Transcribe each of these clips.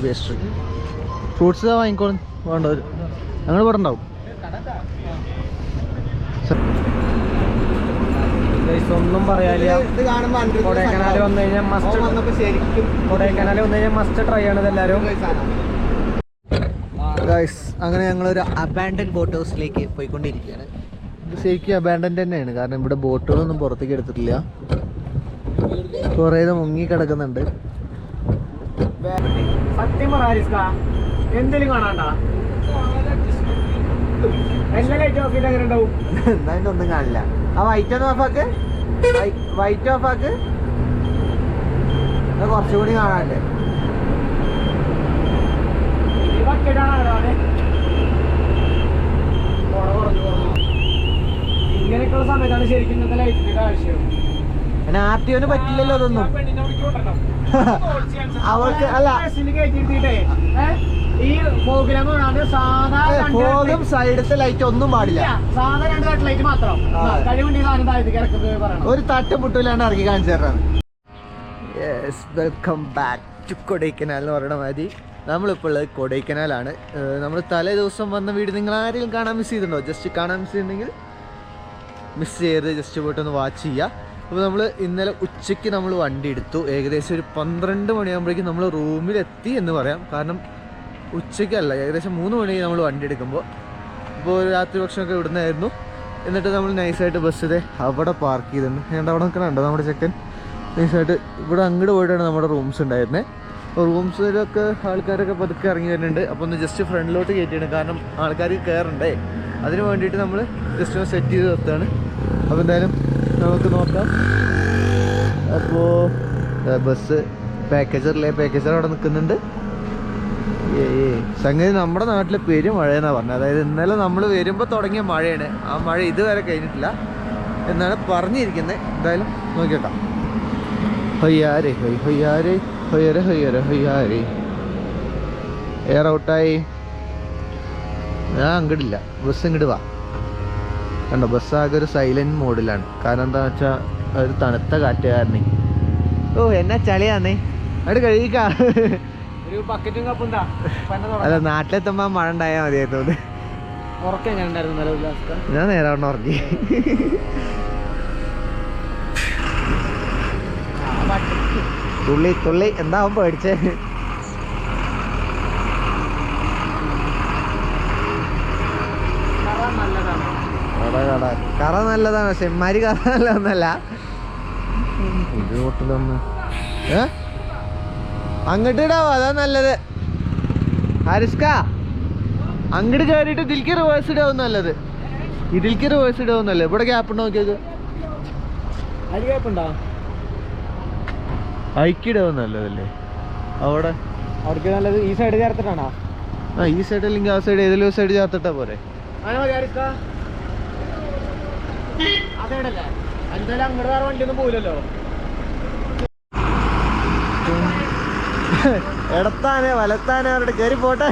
Pastry. Fruits വാങ്ങിക്കോളും വേണ്ടവർ, ഞങ്ങൾ ഇവിടെ ഉണ്ടാവും. ഒന്നും പറയാനില്ല. കൊടൈക്കനാൽ വന്നു കഴിഞ്ഞാൽ മസ്റ്റ് ട്രൈ ആണ് ഇതെല്ലാവരും. അങ്ങനെ ഞങ്ങളൊരു അബാൻഡൻ ബോട്ട് ഹൗസിലേക്ക് പോയിക്കൊണ്ടിരിക്കുകയാണ്. ഇത് ശരിക്കും അബാൻഡൻ തന്നെയാണ്, കാരണം ഇവിടെ ബോട്ടുകളൊന്നും പുറത്തേക്ക് എടുത്തിട്ടില്ല. കുറേ മുങ്ങി കിടക്കുന്നുണ്ട്. സത്യം എന്തെങ്കിലും കാണാണ്ട എന്തായാലും ഒന്നും കാണില്ല. ആ വൈറ്റ് ഒന്ന് ഓഫാക്ക്, വൈറ്റ് ഓഫാക്ക്. കുറച്ചുകൂടി കാണാണ്ട്. ഇങ്ങനെയൊക്കെയുള്ള സമയത്താണ് ശരിക്കും ലൈറ്റിന്റെ ആവശ്യം. പിന്നെ ആർട്ടിയോന് പറ്റില്ലല്ലോ അതൊന്നും. അവൾക്ക് അല്ല, ഈ ഫോഗും സൈഡത്തെ ലൈറ്റ് ഒന്നും പാടില്ല. സാധാ 2 തട്ട് ലൈറ്റ് മാത്രം. ഒരു തട്ടും പുട്ടില്ലാണ്ട് ഇറങ്ങി കാണിച്ചു തരാണ്. Yes, welcome back to Kodaikanal എന്ന് പറയുന്ന മാതിരി നമ്മളിപ്പോൾ ഉള്ളത് കൊടൈക്കനാലാണ്. നമ്മൾ തലേ ദിവസം വന്ന വീട് നിങ്ങൾ ആരെങ്കിലും കാണാൻ മിസ് ചെയ്തിട്ടുണ്ടോ? ജസ്റ്റ് കാണാൻ മിസ് ചെയ്തിട്ടുണ്ടെങ്കിൽ മിസ് ചെയ്യരുത്, ജസ്റ്റ് പോയിട്ടൊന്ന് വാച്ച് ചെയ്യുക. അപ്പോൾ നമ്മൾ ഇന്നലെ ഉച്ചയ്ക്ക് നമ്മൾ വണ്ടി എടുത്തു. ഏകദേശം ഒരു 12 മണിയാകുമ്പോഴേക്കും നമ്മൾ റൂമിലെത്തി എന്ന് പറയാം. കാരണം ഉച്ചയ്ക്കല്ല, ഏകദേശം 3 മണി നമ്മൾ വണ്ടി എടുക്കുമ്പോൾ. ഇപ്പോൾ ഒരു രാത്രി ഭക്ഷണമൊക്കെ ഇവിടുന്നായിരുന്നു. എന്നിട്ട് നമ്മൾ നൈസായിട്ട് ബസ്സിൽ അവിടെ പാർക്ക് ചെയ്തിട്ടുണ്ട്. ഞങ്ങളുടെ അവിടെ നിൽക്കണുണ്ടോ നമ്മുടെ ചെക്കൻ. നൈസായിട്ട് ഇവിടെ അങ്ങോട്ട് പോയിട്ടാണ് നമ്മുടെ റൂംസ് ഉണ്ടായിരുന്നത്. അപ്പോൾ റൂംസിലൊക്കെ ആൾക്കാരൊക്കെ പതുക്കെ ഇറങ്ങി വരുന്നുണ്ട്. അപ്പോൾ ഒന്ന് ജസ്റ്റ് ഫ്രണ്ടിലോട്ട് കയറ്റിയാണ്, കാരണം ആൾക്കാർ കയറണ്ടേ. അതിന് വേണ്ടിയിട്ട് നമ്മൾ ജസ്റ്റ് ഒന്ന് സെറ്റ് ചെയ്ത് നിർത്തുകയാണ്. അപ്പോൾ എന്തായാലും നമുക്ക് നോക്കാം. അപ്പോൾ ബസ് പാക്കേജർ അവിടെ നിൽക്കുന്നുണ്ട്. സംഗതി നമ്മുടെ നാട്ടിൽ പെരും മഴയെന്നാണ് പറഞ്ഞത്. അതായത് ഇന്നലെ നമ്മൾ വരുമ്പോൾ തുടങ്ങിയ മഴയാണ്. ആ മഴ ഇതുവരെ കഴിഞ്ഞിട്ടില്ല എന്നാണ് പറഞ്ഞിരിക്കുന്നത്. എന്തായാലും നോക്കിയേക്കാം. ഹൊയ്യാരേ ഹൊയ് ഹൊയ്യാരേ ഹൊയ്യരെ ഹൊയ്യരെ ഹൊയ്യാരേ. എയർ ഔട്ടായി. ഞാൻ അങ്ങോട്ടില്ല, ബസ് ഇങ്ങോട്ട് വാ. കണ്ടോ, ബസ് ആകെ ഒരു സൈലൻറ്റ് മോഡിലാണ്. കാരണം എന്താണെന്ന് വെച്ചാൽ ഒരു തണുത്ത കാറ്റുകാരനെ. ഓ എന്നാ ചളിയാന്നേ, അവിടെ കഴിക്കാ. അല്ല, നാട്ടിലെത്തുമ്പോൾ മഴ ഉണ്ടായാൽ മതിയായിരുന്നു. ഞാൻ നേരെ അവിടെ ഉറങ്ങി. തുള്ളി എന്താവും പേടിച്ചേ. കറ നല്ലതാണ്, പക്ഷെ ഇമാരി കറ നല്ലതൊന്നല്ല. ഇത് ഹോട്ടലൊന്ന് അങ്ങോട്ട് ഇടാവോ, അതാ നല്ലത്. ഹാരിസ്ക അങ്ങോട്ട് കയറിയിട്ട് ഇതിലേക്ക് റിവേഴ്സ് ഇടാവും നല്ലത്. ഇതിലേക്ക് റിവേഴ്സ് ഇടാവും നല്ലത്. ഇവിടെ ഗ്യാപ്പ് ഉണ്ടോ നോക്കിയത്? ഐക്കിടാവും നല്ലതല്ലേ അവിടെ. അവർക്ക് നല്ലത് ഈ സൈഡ് ചേർത്തിട്ടാണോ? ആ, ഈ സൈഡ് അല്ലെങ്കിൽ ആ സൈഡ്, ഏതെങ്കിലും സൈഡ് ചേർത്തിട്ടാ പോരെ. അതേടല്ലേ, എന്തായാലും അങ്ങോട്ട് വേറെ വണ്ടിയൊന്നും പോവില്ലല്ലോ. ഇടത്താനേ വലത്താനേ അവരുടെ കയറി പോട്ടെ.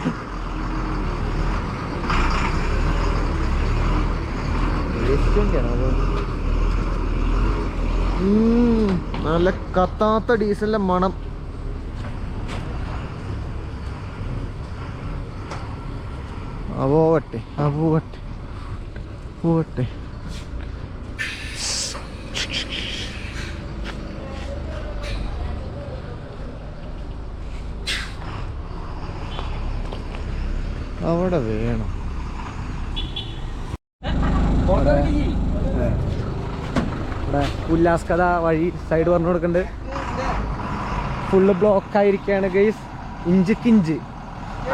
നല്ല കത്താത്ത ഡീസലിന്റെ മണം. പോവട്ടെ പോവട്ടെ പോവട്ടെ. അവിടെ വേണം. ഇവിടെ ഉല്ലാസ്കഥ വഴി സൈഡ് പറഞ്ഞു കൊടുക്കുന്നുണ്ട്. ഫുള്ള് ബ്ലോക്ക് ആയിരിക്കുകയാണ് ഗൈസ്, ഇഞ്ചിക്കിഞ്ച്.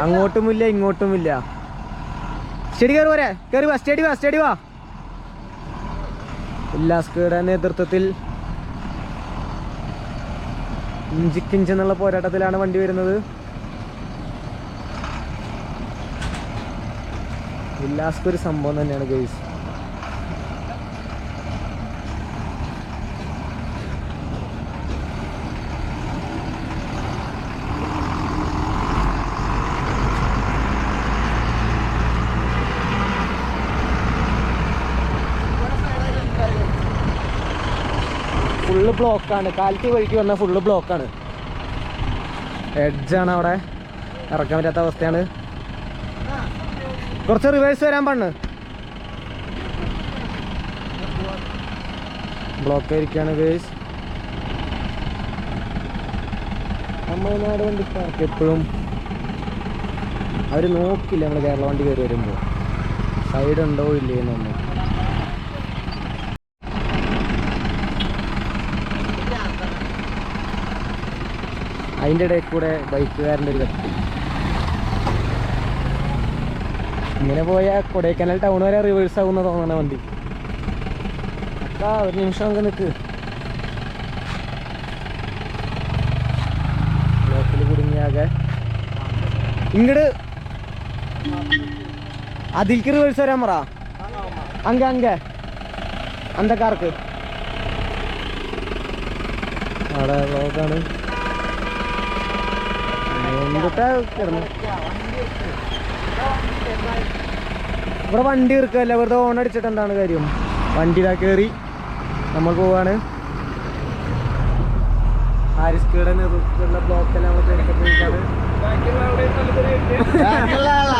അങ്ങോട്ടുമില്ല ഇങ്ങോട്ടുമില്ല. സ്റ്റഡി കയറി പോരെ, കയറി വാ, സ്റ്റഡി വാ. ഉല്ലാസ്കയുടെ നേതൃത്വത്തിൽ ഇഞ്ചിക്കിഞ്ച് എന്നുള്ള പോരാട്ടത്തിലാണ് വണ്ടി വരുന്നത്. ഉല്ലാസ്ക ഒരു സംഭവം തന്നെയാണ് ഗൈസ്. ഫുള്ള് ബ്ലോക്കാണ്. കാലത്ത് വഴിക്ക് വന്നാൽ ഫുള്ള് ബ്ലോക്കാണ്. എഡ്ജാണ് അവിടെ. ഇറക്കാൻ പറ്റാത്ത അവസ്ഥയാണ്. കുറച്ച് റിവേഴ്സ് വരാൻ പണ്ണ്. ബ്ലോക്ക് ആയിരിക്കാണ് ഗൈസ്. തമിഴ്നാട് വണ്ടിക്കാർക്ക് എപ്പോഴും അവർ നോക്കില്ല നമ്മൾ കേരള വണ്ടി കയറി വരുമ്പോൾ സൈഡ് ഉണ്ടോ ഇല്ലേ എന്നൊന്നും. അതിൻ്റെ ഇടയിൽ കൂടെ ബൈക്കുകാരൻ്റെ ഒരു കത്തി. ഇങ്ങനെ പോയാൽ കൊടൈക്കനാൽ ടൗൺ വരെ റിവേഴ്സ് ആകുന്ന തോന്നണ വണ്ടി. ഒരു നിമിഷം അങ്ങ് നിൽക്ക്. ബ്ലോക്കിൽ കുടുങ്ങിയാകെ ഇങ്ങോട്ട് അതിൽക്ക് റിവേഴ്സ് വരാൻ പറ. അന്തക്കാർക്ക് അവിടെ ബ്ലോക്കാണ്. എന്തിട്ടാ കിടന്നു ഇവിടെ വണ്ടി ഇറക്കല്ല, വെറുതെ ഓൺ അടിച്ചിട്ട് എന്താണ് കാര്യം? വണ്ടി ഇതാ കയറി നമ്മൾ പോവാണ്. ഹാരിസ്കയുടെ നേതൃത്വത്തിലുള്ള ബ്ലോക്കെല്ലാം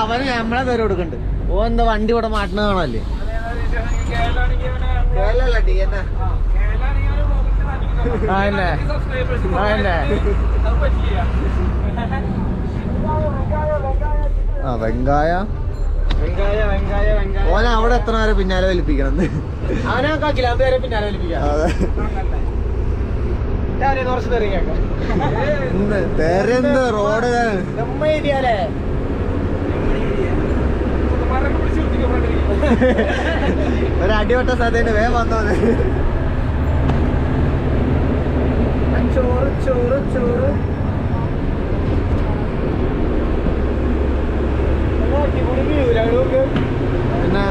അവന് നമ്മളെ പേര് കൊടുക്കണ്ട്. ഓ എന്താ വണ്ടി ഇവിടെ മാറ്റണ കാണല്ലേ? വെങ്കായ ഓനെ അവിടെ എത്ര നേരം പിന്നാലെ വലിപ്പിക്കണം. അവനെ പിന്നാലെ വലിപ്പിക്കാം. റോഡ് ഒരു അടിവട്ട സാധ്യത വേഗം വന്നോന്ന്. ചോറ് ചോറ് ചോറ് പിന്നെ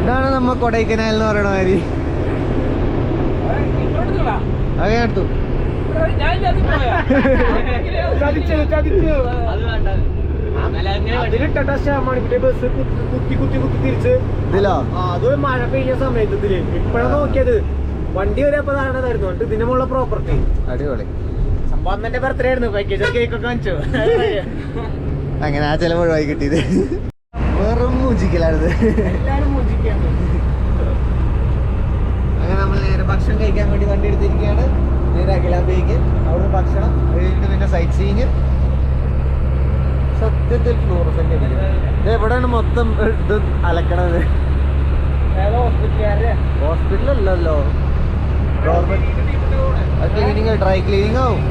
ഇതാണ് നമ്മ കൊടൈക്കനാൽ എന്ന് പറയണ മാതിരി. അങ്ങനെ എടുത്തു ഇതിലോ അത് മഴ പെയ്യ സമയത്ത് ഇപ്പഴാണ് നോക്കിയത്. വണ്ടി വരെപ്പതാണതായിരുന്നു ഇതിന്റെ മുകളിലെ പ്രോപ്പർട്ടി. അടിപൊളി സംഭവം എന്റെ ബർത്ത്ഡേ ആയിരുന്നു. പാക്കേജ് കേക്കൊക്കെ വാങ്ങിച്ചു. അങ്ങനെ ആ ചെലവ് ഒഴിവായി കിട്ടിയത്. വെറും മൂജിക്കലാണിത്. എല്ലാരും മൂജിക്കാണ്. അങ്ങനെ നമ്മൾ നേരെ ഭക്ഷണം കഴിക്കാൻ വേണ്ടി വണ്ടി എടുത്തിരിക്കുകയാണ്. നേരെ അഖിലാമ്പേക്ക് അവിടുന്ന് ഭക്ഷണം കഴിഞ്ഞിട്ട് പിന്നെ സൈറ്റ് സീയിങ്. സത്യത്തിൽ ഫ്ലോറസെന്റ് ഇത് എവിടെയാണ് മൊത്തം ഇത് അലക്കണത്? ഹോസ്പിറ്റലല്ലോ, ക്ലീനിങ് ഡ്രൈ ക്ലീനിങ് ആവും.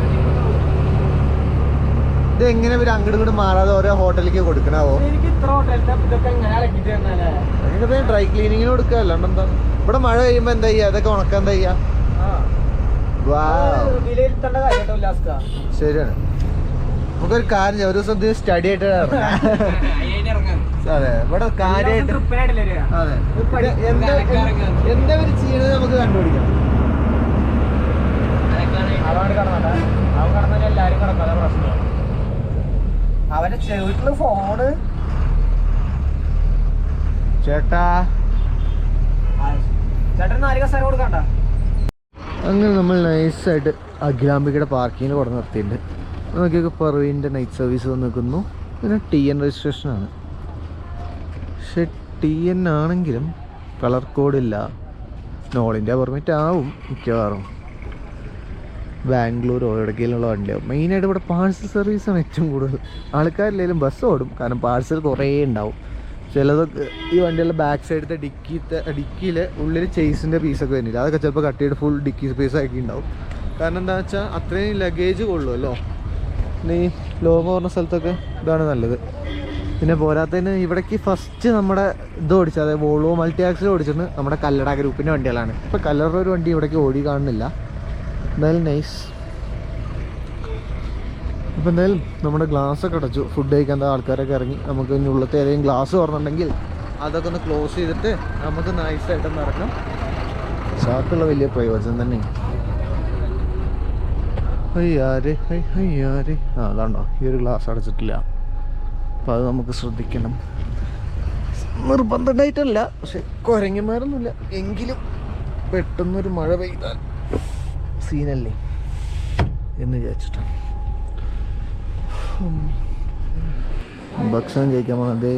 ഇത് എങ്ങനെ ഇവര് അങ്ങോട്ടും ഇങ്ങോട്ട് മാറാതെ ഓരോ ഹോട്ടലിലേക്ക് കൊടുക്കണാവോ? ഡ്രൈ ക്ലീനിങ്ങിന് കൊടുക്കുക. അല്ലാണ്ട് എന്താ ഇവിടെ മഴ പെയ്യുമ്പോ എന്താ ചെയ്യാ? അതൊക്കെ ഉണക്കാൻ എന്താ ചെയ്യാ? ശരിയാണ്. നമുക്കൊരു കാര്യം ചെയ്യാം, ഒരു ദിവസം സ്റ്റഡി ആയിട്ട് അതെ ഇവിടെ കാര്യമായിട്ട് അതെ എന്താ ഒരു ചെയ്യണത് നമുക്ക് കണ്ടുപിടിക്കാം. എല്ലാരും കിടക്കാതെ പ്രശ്നമാണ്. അവന്റെ ചെവിട്ടില് ഫോണ്. ചേട്ടാ ചേട്ടൻ 4 കസേര കൊടുക്കണ്ട. അങ്ങനെ നമ്മൾ നൈസായിട്ട് അഖിലാംബികയുടെ പാർക്കിങ്ങിൽ കൊണ്ട് നിർത്തിയിട്ടുണ്ട്. നോക്കിയൊക്കെ പെർവീൻ്റെ നൈറ്റ് സർവീസ് വന്ന് നിൽക്കുന്നു. പിന്നെ TN രജിസ്ട്രേഷനാണ്. പക്ഷെ TN ആണെങ്കിലും കളർ കോഡില്ല. ഓൾ ഇന്ത്യ പെർമിറ്റ് ആവും മിക്കവാറും. ബാംഗ്ലൂർ എവിടേക്കെങ്കിലുള്ള വണ്ടിയാവും. മെയിനായിട്ട് ഇവിടെ പാഴ്സൽ സർവീസാണ് ഏറ്റവും കൂടുതൽ. ആൾക്കാരില്ലെങ്കിലും ബസ് ഓടും, കാരണം പാഴ്സൽ കുറേ ഉണ്ടാവും. ചിലതൊക്കെ ഈ വണ്ടികളുടെ ബാക്ക് സൈഡത്തെ ഡിക്കിയിൽ ഉള്ളിൽ ചേസിൻ്റെ പീസൊക്കെ വരുന്നില്ല, അതൊക്കെ ചിലപ്പോൾ കട്ട് ചെയ്ത് ഫുൾ ഡിക്കി സ്പേസ് ആക്കി ഉണ്ടാവും. കാരണം എന്താ വെച്ചാൽ അത്രയും ലഗേജ് കൊള്ളുമല്ലോ. പിന്നെ ഈ ലോങ് പറഞ്ഞ സ്ഥലത്തൊക്കെ ഇതാണ് നല്ലത്. പിന്നെ പോരാത്തതിന് ഇവിടേക്ക് ഫസ്റ്റ് നമ്മുടെ ഇത് ഓടിച്ചത്, അതായത് വോൾവോ മൾട്ടി ആക്സിൽ ഓടിച്ചിട്ട് നമ്മുടെ കല്ലട ഗ്രൂപ്പിൻ്റെ വണ്ടികളാണ്. ഇപ്പോൾ കല്ലറുടെ ഒരു വണ്ടി ഇവിടേക്ക് ഓടി കാണുന്നില്ല. എന്തായാലും നൈസ്. അപ്പോൾ എന്തായാലും നമ്മുടെ ഗ്ലാസ്സൊക്കെ അടച്ചു. ഫുഡ് കഴിക്കാൻ ആൾക്കാരൊക്കെ ഇറങ്ങി. നമുക്ക് ഇനി ഉള്ളത്തെ ഏതെങ്കിലും ഗ്ലാസ് തുറന്നുണ്ടെങ്കിൽ അതൊക്കെ ഒന്ന് ക്ലോസ് ചെയ്തിട്ട് നമുക്ക് നൈസായിട്ടൊന്ന് ഇറക്കാം. ഷാർക്കുള്ള വലിയ പ്രയോജനം തന്നെ. അയ്യാരെ അയ്യാരെ അതാണ്ടോ ഈ ഒരു ഗ്ലാസ് അടച്ചിട്ടില്ല. അപ്പോൾ അത് നമുക്ക് ശ്രദ്ധിക്കണം. നിർബന്ധമായിട്ടല്ല, പക്ഷെ കുരങ്ങന്മാരൊന്നുമില്ല. എങ്കിലും പെട്ടെന്നൊരു മഴ പെയ്താൽ സീനല്ലേ എന്ന് വിചാരിച്ചിട്ടാണ്. ഭക്ഷണം കഴിക്കാൻ പോകുന്നത്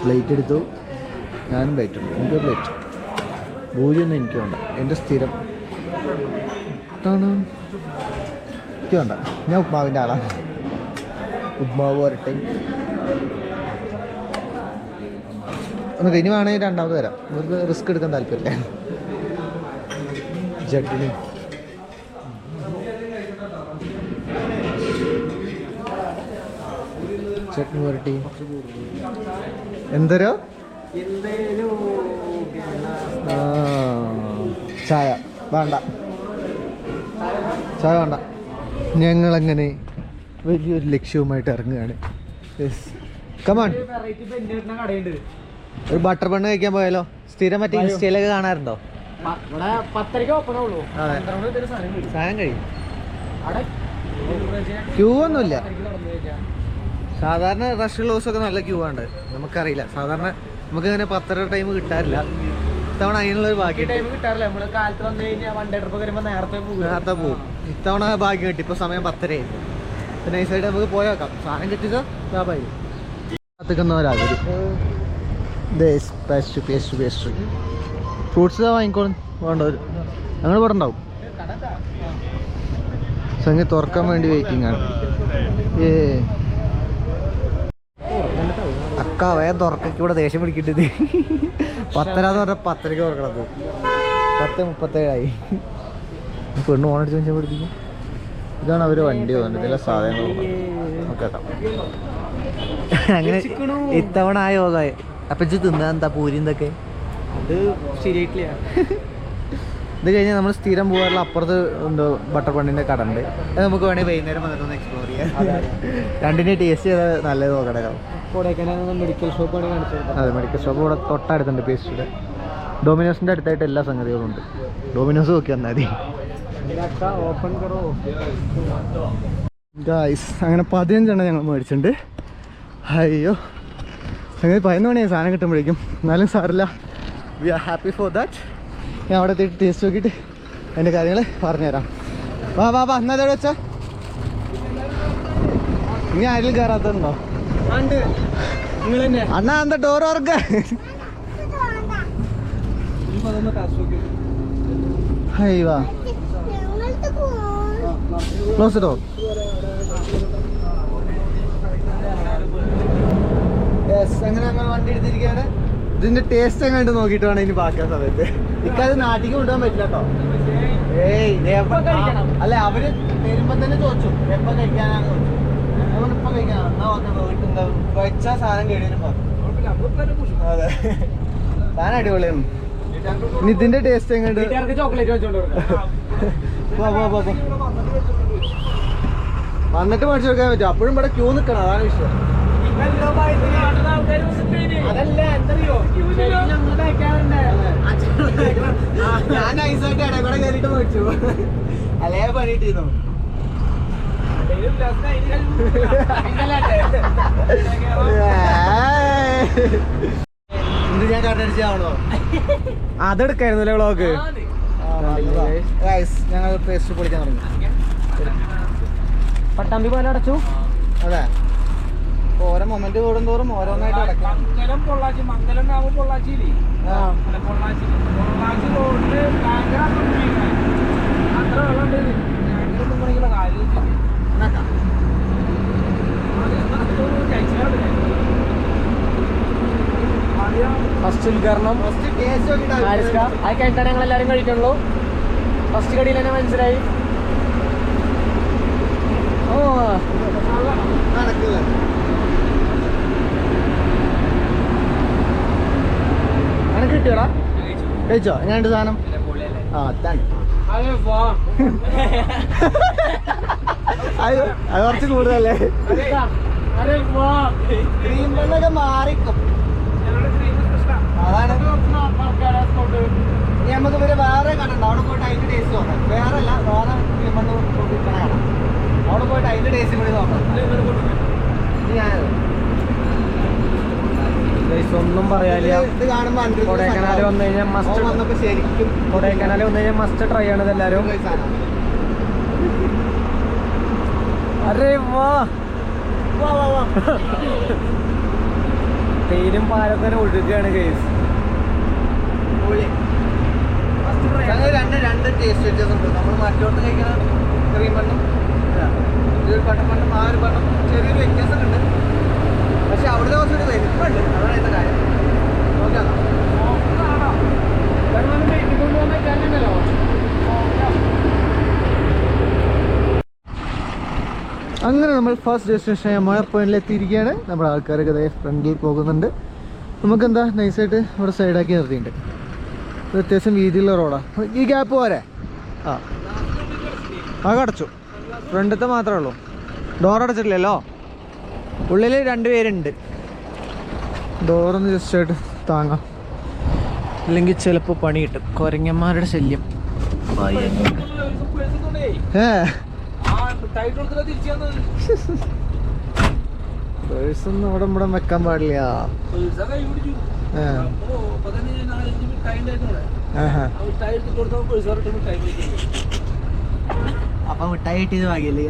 പ്ലേറ്റ് എടുത്തു. ഞാനും പ്ലേറ്റ് എടുത്തു. എനിക്ക് പ്ലേറ്റ് ഭൂരിയൊന്നും എനിക്ക് വേണ്ട. എൻ്റെ സ്ഥിരം എനിക്ക് വേണ്ട. ഞാൻ ഉപ്മാവിൻ്റെ ആളാണ്. ഉപ്മാവ് വരട്ടെ. ഒന്ന് ഇനി വേണമെങ്കിൽ രണ്ടാമത് വരാം. ഒരു റിസ്ക് എടുക്കാൻ താല്പര്യമില്ല. ചട്നി ചട്നി വരട്ടി എന്തരോ ചായ വേണ്ട. ചായ വേണ്ട. ഞങ്ങളങ്ങനെ വലിയൊരു ലക്ഷ്യവുമായിട്ട് ഇറങ്ങുകയാണ്. കമാൺ. ഒരു ബട്ടർ ബണ്ണ് കഴിക്കാൻ പോയാലോ? സ്ഥിരം മറ്റേ ഇൻസ്റ്റയിലൊക്കെ കാണാറുണ്ടോ? സാധനം കഴിയും. ക്യൂ ഒന്നുമില്ല. സാധാരണ റഷ് ദിവസമൊക്കെ നല്ല ക്യൂ ആണ്. നമുക്കറിയില്ല. സാധാരണ നമുക്കിങ്ങനെ 10:30 ടൈം കിട്ടാറില്ല. ഇത്തവണ അതിനുള്ളൊരു ഭാഗ്യം നേരത്തെ പോകും. ഇത്തവണ ഭാഗ്യം കിട്ടി. ഇപ്പോൾ സമയം 10:30 ആയിരുന്നു. പിന്നെ നൈസായിട്ട് നമുക്ക് പോയേക്കാം. സാധനം കിട്ടിച്ചാൽ ലാഭമായി. കാത്തിക്കുന്നവരാകും. പേസ്ട്രി ഫ്രൂട്ട്സ് വാങ്ങിക്കോളും വേണ്ടവർ. ഞങ്ങൾ ഇവിടെ ഉണ്ടാവും. സംഗതി തുറക്കാൻ വേണ്ടി വെയിറ്റിംഗ് ആണ്. അക്ക വേഗം തുറക്കൊക്കെ ഇവിടെ ദേഷ്യം പിടിക്കിട്ടത്. 10:30 എന്ന് പറഞ്ഞാൽ 10:30 തുറക്കണത്. 10:37 പെണ്ണ് ഓണടിച്ച് വെച്ചാൽ പഠിപ്പിക്കും. ഇതാണ് അവർ വണ്ടി പോകുന്നത്. ഇതിലെ സാധനങ്ങൾ കേട്ടോ. അങ്ങനെ ഇത്തവണ ആ യോഗമായി. അപ്പം തിന്നാ എന്താ പൂരി എന്തൊക്കെ അത് ശരിയായിട്ടില്ല. ഇത് കഴിഞ്ഞാൽ നമ്മൾ സ്ഥിരം പോകാറുള്ള അപ്പുറത്ത് എന്തോ ബട്ടർ ബണ്ണിൻ്റെ കട ഉണ്ട്. അത് നമുക്ക് വേണമെങ്കിൽ വൈകുന്നേരം വന്നിട്ടൊന്ന് എക്സ്പ്ലോർ ചെയ്യാം. രണ്ടിനെ ടേസ്റ്റ് ചെയ്താൽ നല്ലത് നോക്കണോ. മെഡിക്കൽ ഷോപ്പാണ് കാണിച്ചത്. അതെ, മെഡിക്കൽ ഷോപ്പ് ഇവിടെ തൊട്ടടുത്തുണ്ട്. പേസ്റ്റിയുടെ ഡൊമിനോസിൻ്റെ അടുത്തായിട്ട് എല്ലാ സംഗതികളും ഉണ്ട്. ഡൊമിനോസ് നോക്കി വന്നാൽ മതി. ഗായ്സ് അങ്ങനെ 15 ഞങ്ങൾ മേടിച്ചിട്ടുണ്ട്. അയ്യോ അങ്ങനെ 11 മണിയായി സാധനം കിട്ടുമ്പോഴേക്കും. എന്നാലും സാറില്ല, we are happy for that. ഞാൻ അവിടെ എത്തിയിട്ട് ടേസ്റ്റ് നോക്കിയിട്ട് അതിൻ്റെ കാര്യങ്ങൾ പറഞ്ഞുതരാം. വാ എന്നാ അതോടെ വെച്ചാ ഇനി ആരെങ്കിലും കയറാത്തതുണ്ടോ? അണ്ണാ എന്താ ഡോർ ഓർക്ക. അയ്യോ ക്ലോസ് ഡോർ. അങ്ങനെ ഞങ്ങൾ വണ്ടി എടുത്തിരിക്കുകയാണ്. ഇതിന്റെ ടേസ്റ്റ് എങ്ങാണ്ട് നോക്കിയിട്ട് വേണം ഇനി ബാക്കിയുള്ള സമയത്ത്. ഇക്കത് നാട്ടിലേക്ക് കൊണ്ടുപോകാൻ പറ്റില്ല കേട്ടോ. അല്ല അവര് വരുമ്പോ തന്നെ ചോദിച്ചു എപ്പോ കഴിക്കാനാണ് ചോദിച്ചു. നമ്മളിപ്പോ കഴിക്കാനാണ്. എന്നാ നോക്കാം വീട്ടിൽ വെച്ചാ സാധനം കേടി വരുമ്പോ. അതെ സാധനം അടിപൊളിയാണ്. ഇനി ഇതിന്റെ ടേസ്റ്റ് എങ്ങാണ്ട് വന്നിട്ട് മേടിച്ചു കൊടുക്കാൻ പറ്റും. അപ്പോഴും ഇവിടെ ക്യൂ നിൽക്കണം. അതാണ് വിഷയം. ഞാൻ നൈസായിട്ട് ഇടകൂടെ കയറിയിട്ട് മേടിച്ചു. അല്ലേ പണിയിട്ടിരുന്നു. ഇത് ഞാൻ കണ്ടടിച്ചാണോ? അതെടുക്കായിരുന്നല്ലേ വ്ളോഗ്. ഞങ്ങൾ പേസ്റ്റ് പൊളിക്കാൻ തുടങ്ങി. പട്ടാമ്പി പോലെ അടച്ചു. അതെ, ഓരോ മൊമെന്റ് കൂടുന്തോറും ഓരോന്നായിട്ട് അടക്കാം. ഫസ്റ്റ് ഉദ്ഘാടനം അത് കഴിഞ്ഞിട്ടാണ് ഞങ്ങൾ എല്ലാവരും കഴിക്കുള്ളൂ. ഫസ്റ്റ് കടിയിൽ തന്നെ മനസ്സിലായി. ഓ നടക്കില്ല. അങ്ങനെ കിട്ടിയോടാ? കഴിച്ചോ? എങ്ങനെയുണ്ട് സാധനം? ആ അത് കുറച്ച് കൂടുതലല്ലേ? ക്രീം ബണ്ണൊക്കെ മാറിക്കും. അതാണ്. ഇനി നമുക്ക് ഇവര് വേറെ കണ്ടുണ്ട്. അവിടെ പോയിട്ട് അതിന്റെ ടേസ്റ്റ് നോക്കാം. വേറെ അല്ല, വേറെ ക്രീം ബണ്ണ് കിട്ടണ കാണാം. അവിടെ പോയിട്ട് അതിന്റെ ടേസ്റ്റ് കൂടി നോക്കാം. ഒന്നും പറയാനില്ല. ഇത് കാണുമ്പോ കൊടൈക്കനാൽ വന്നു കഴിഞ്ഞാൽ മസ്റ്റ്. വന്നപ്പോ ശരിക്കും കൊടൈക്കനാൽ വന്നു കഴിഞ്ഞാൽ മസ്റ്റ് ട്രൈ ആണ് എല്ലാവരും. അരേ വാ തേനും പാലൊക്കെ ഒഴുകുകയാണ് കേസ്. രണ്ട് ടേസ്റ്റ് വ്യത്യാസമുണ്ട്. നമ്മൾ മറ്റോട്ട് കഴിക്കുന്ന ക്രീം ബണ്ണും ഇതൊരു ബട്ടർ ബണ്ണും ആ ഒരു ബണ്ണും ചെറിയൊരു വ്യത്യാസം ഉണ്ട്. പക്ഷെ അവിടുത്തെ കുറച്ചൊരു വലിപ്പമുണ്ട്. അതാണ് അതിൻ്റെ കാര്യം. നോക്കാം. അങ്ങനെ നമ്മൾ ഫസ്റ്റ് ഡെസ്റ്റിനേഷനായ മഴ പോയിന്റിൽ എത്തിയിരിക്കുകയാണ്. നമ്മുടെ ആൾക്കാരൊക്കെ അതേ ഫ്രണ്ടിൽ പോകുന്നുണ്ട്. നമുക്കെന്താ നൈസായിട്ട് ഇവിടെ സൈഡാക്കി നിർത്തിയിട്ടുണ്ട്. ഇത് അത്യാവശ്യം വീതിയുള്ള റോഡാണ്. ഈ ഗ്യാപ്പ് പോരെ? ആ കടച്ചു. ഫ്രണ്ടത്തെ മാത്രമേ ഉള്ളൂ. ഡോർ അടച്ചിട്ടില്ലല്ലോ. ഉള്ളിൽ 2 പേരുണ്ട്. ഡോറൊന്ന് ജസ്റ്റ് ആയിട്ട് താങ്ങാം, അല്ലെങ്കിൽ ചിലപ്പോൾ പണി കിട്ടും. കുരങ്ങന്മാരുടെ ശല്യം. പേഴ്സൊന്നും അവിടെ ഇവിടെ വെക്കാൻ പാടില്ല. അപ്പൊ മിഠായി കിട്ടിയത് ഭാഗ്യല്ലേ?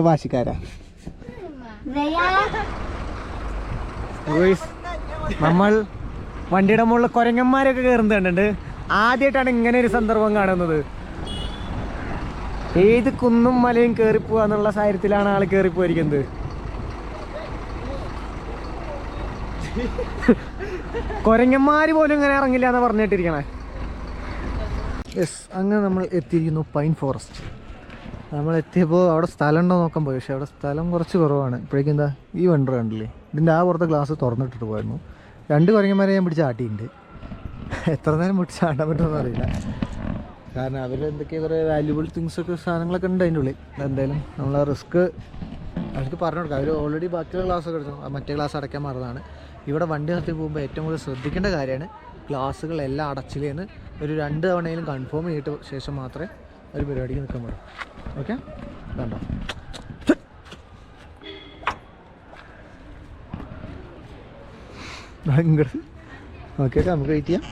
വാശിക്കാരാ നമ്മൾ വണ്ടിയുടെ മുകളിൽ കുരങ്ങന്മാരൊക്കെ കയറുന്നത് കണ്ടിട്ടുണ്ട്. ആദ്യമായിട്ടാണ് ഇങ്ങനെ ഒരു സന്ദർഭം കാണുന്നത്. ഏത് കുന്നും മലയും കയറിപ്പോവാന്നുള്ള സാഹചര്യത്തിലാണ് ആൾ കയറിപ്പോയിരിക്കുന്നത്. കുരങ്ങന്മാര് പോലും ഇങ്ങനെ ഇറങ്ങില്ല എന്ന് പറഞ്ഞിട്ടിരിക്കണേ. യെസ്, അങ്ങനെ നമ്മൾ എത്തിയിരിക്കുന്നു പൈൻ ഫോറസ്റ്റ്. നമ്മൾ എത്തിയപ്പോൾ അവിടെ സ്ഥലം ഉണ്ടോ നോക്കാൻ പോയി. പക്ഷേ അവിടെ സ്ഥലം കുറച്ച് കുറവാണ്. ഇപ്പോഴേക്കും എന്താ ഈ വണ്ടർ കണ്ടില്ലേ? ഇതിൻ്റെ ആ പുറത്തെ ഗ്ലാസ് തുറന്നിട്ടിട്ട് പോയിരുന്നു. 2 കുരങ്ങന്മാരെ ഞാൻ പിടിച്ച് ആട്ടിയിട്ടുണ്ട്. എത്ര നേരം പിടിച്ച് ആട്ടാൻ പറ്റുമെന്ന് അറിയില്ല. കാരണം അവർ എന്തൊക്കെയാണ് കുറേ വാല്യുബിൾ തിങ്സൊക്കെ സാധനങ്ങളൊക്കെ ഉണ്ട് അതിൻ്റെ ഉള്ളിൽ. എന്തായാലും നമ്മൾ ആ റിസ്ക് അവർക്ക് പറഞ്ഞു കൊടുക്കാം. അവർ ഓൾറെഡി ബാക്കിയുള്ള ഗ്ലാസ്സൊക്കെ എടുത്തു. മറ്റേ ഗ്ലാസ് അടയ്ക്കാൻ മറന്നതാണ്. ഇവിടെ വണ്ടി നിർത്തി പോകുമ്പോൾ ഏറ്റവും കൂടുതൽ ശ്രദ്ധിക്കേണ്ട കാര്യമാണ് ഗ്ലാസ്സുകളെല്ലാം അടച്ചില്ലേന്ന് ഒരു 2 തവണയിലും കൺഫേം ചെയ്തിട്ട് ശേഷം മാത്രമേ ഒരു പരിപാടിക്ക് നിൽക്കാൻ പാടും. ഓക്കെ, വേണ്ടോ? ഇങ്ങോട്ട് ഓക്കെ, നമുക്ക് വെയിറ്റ് ചെയ്യാം.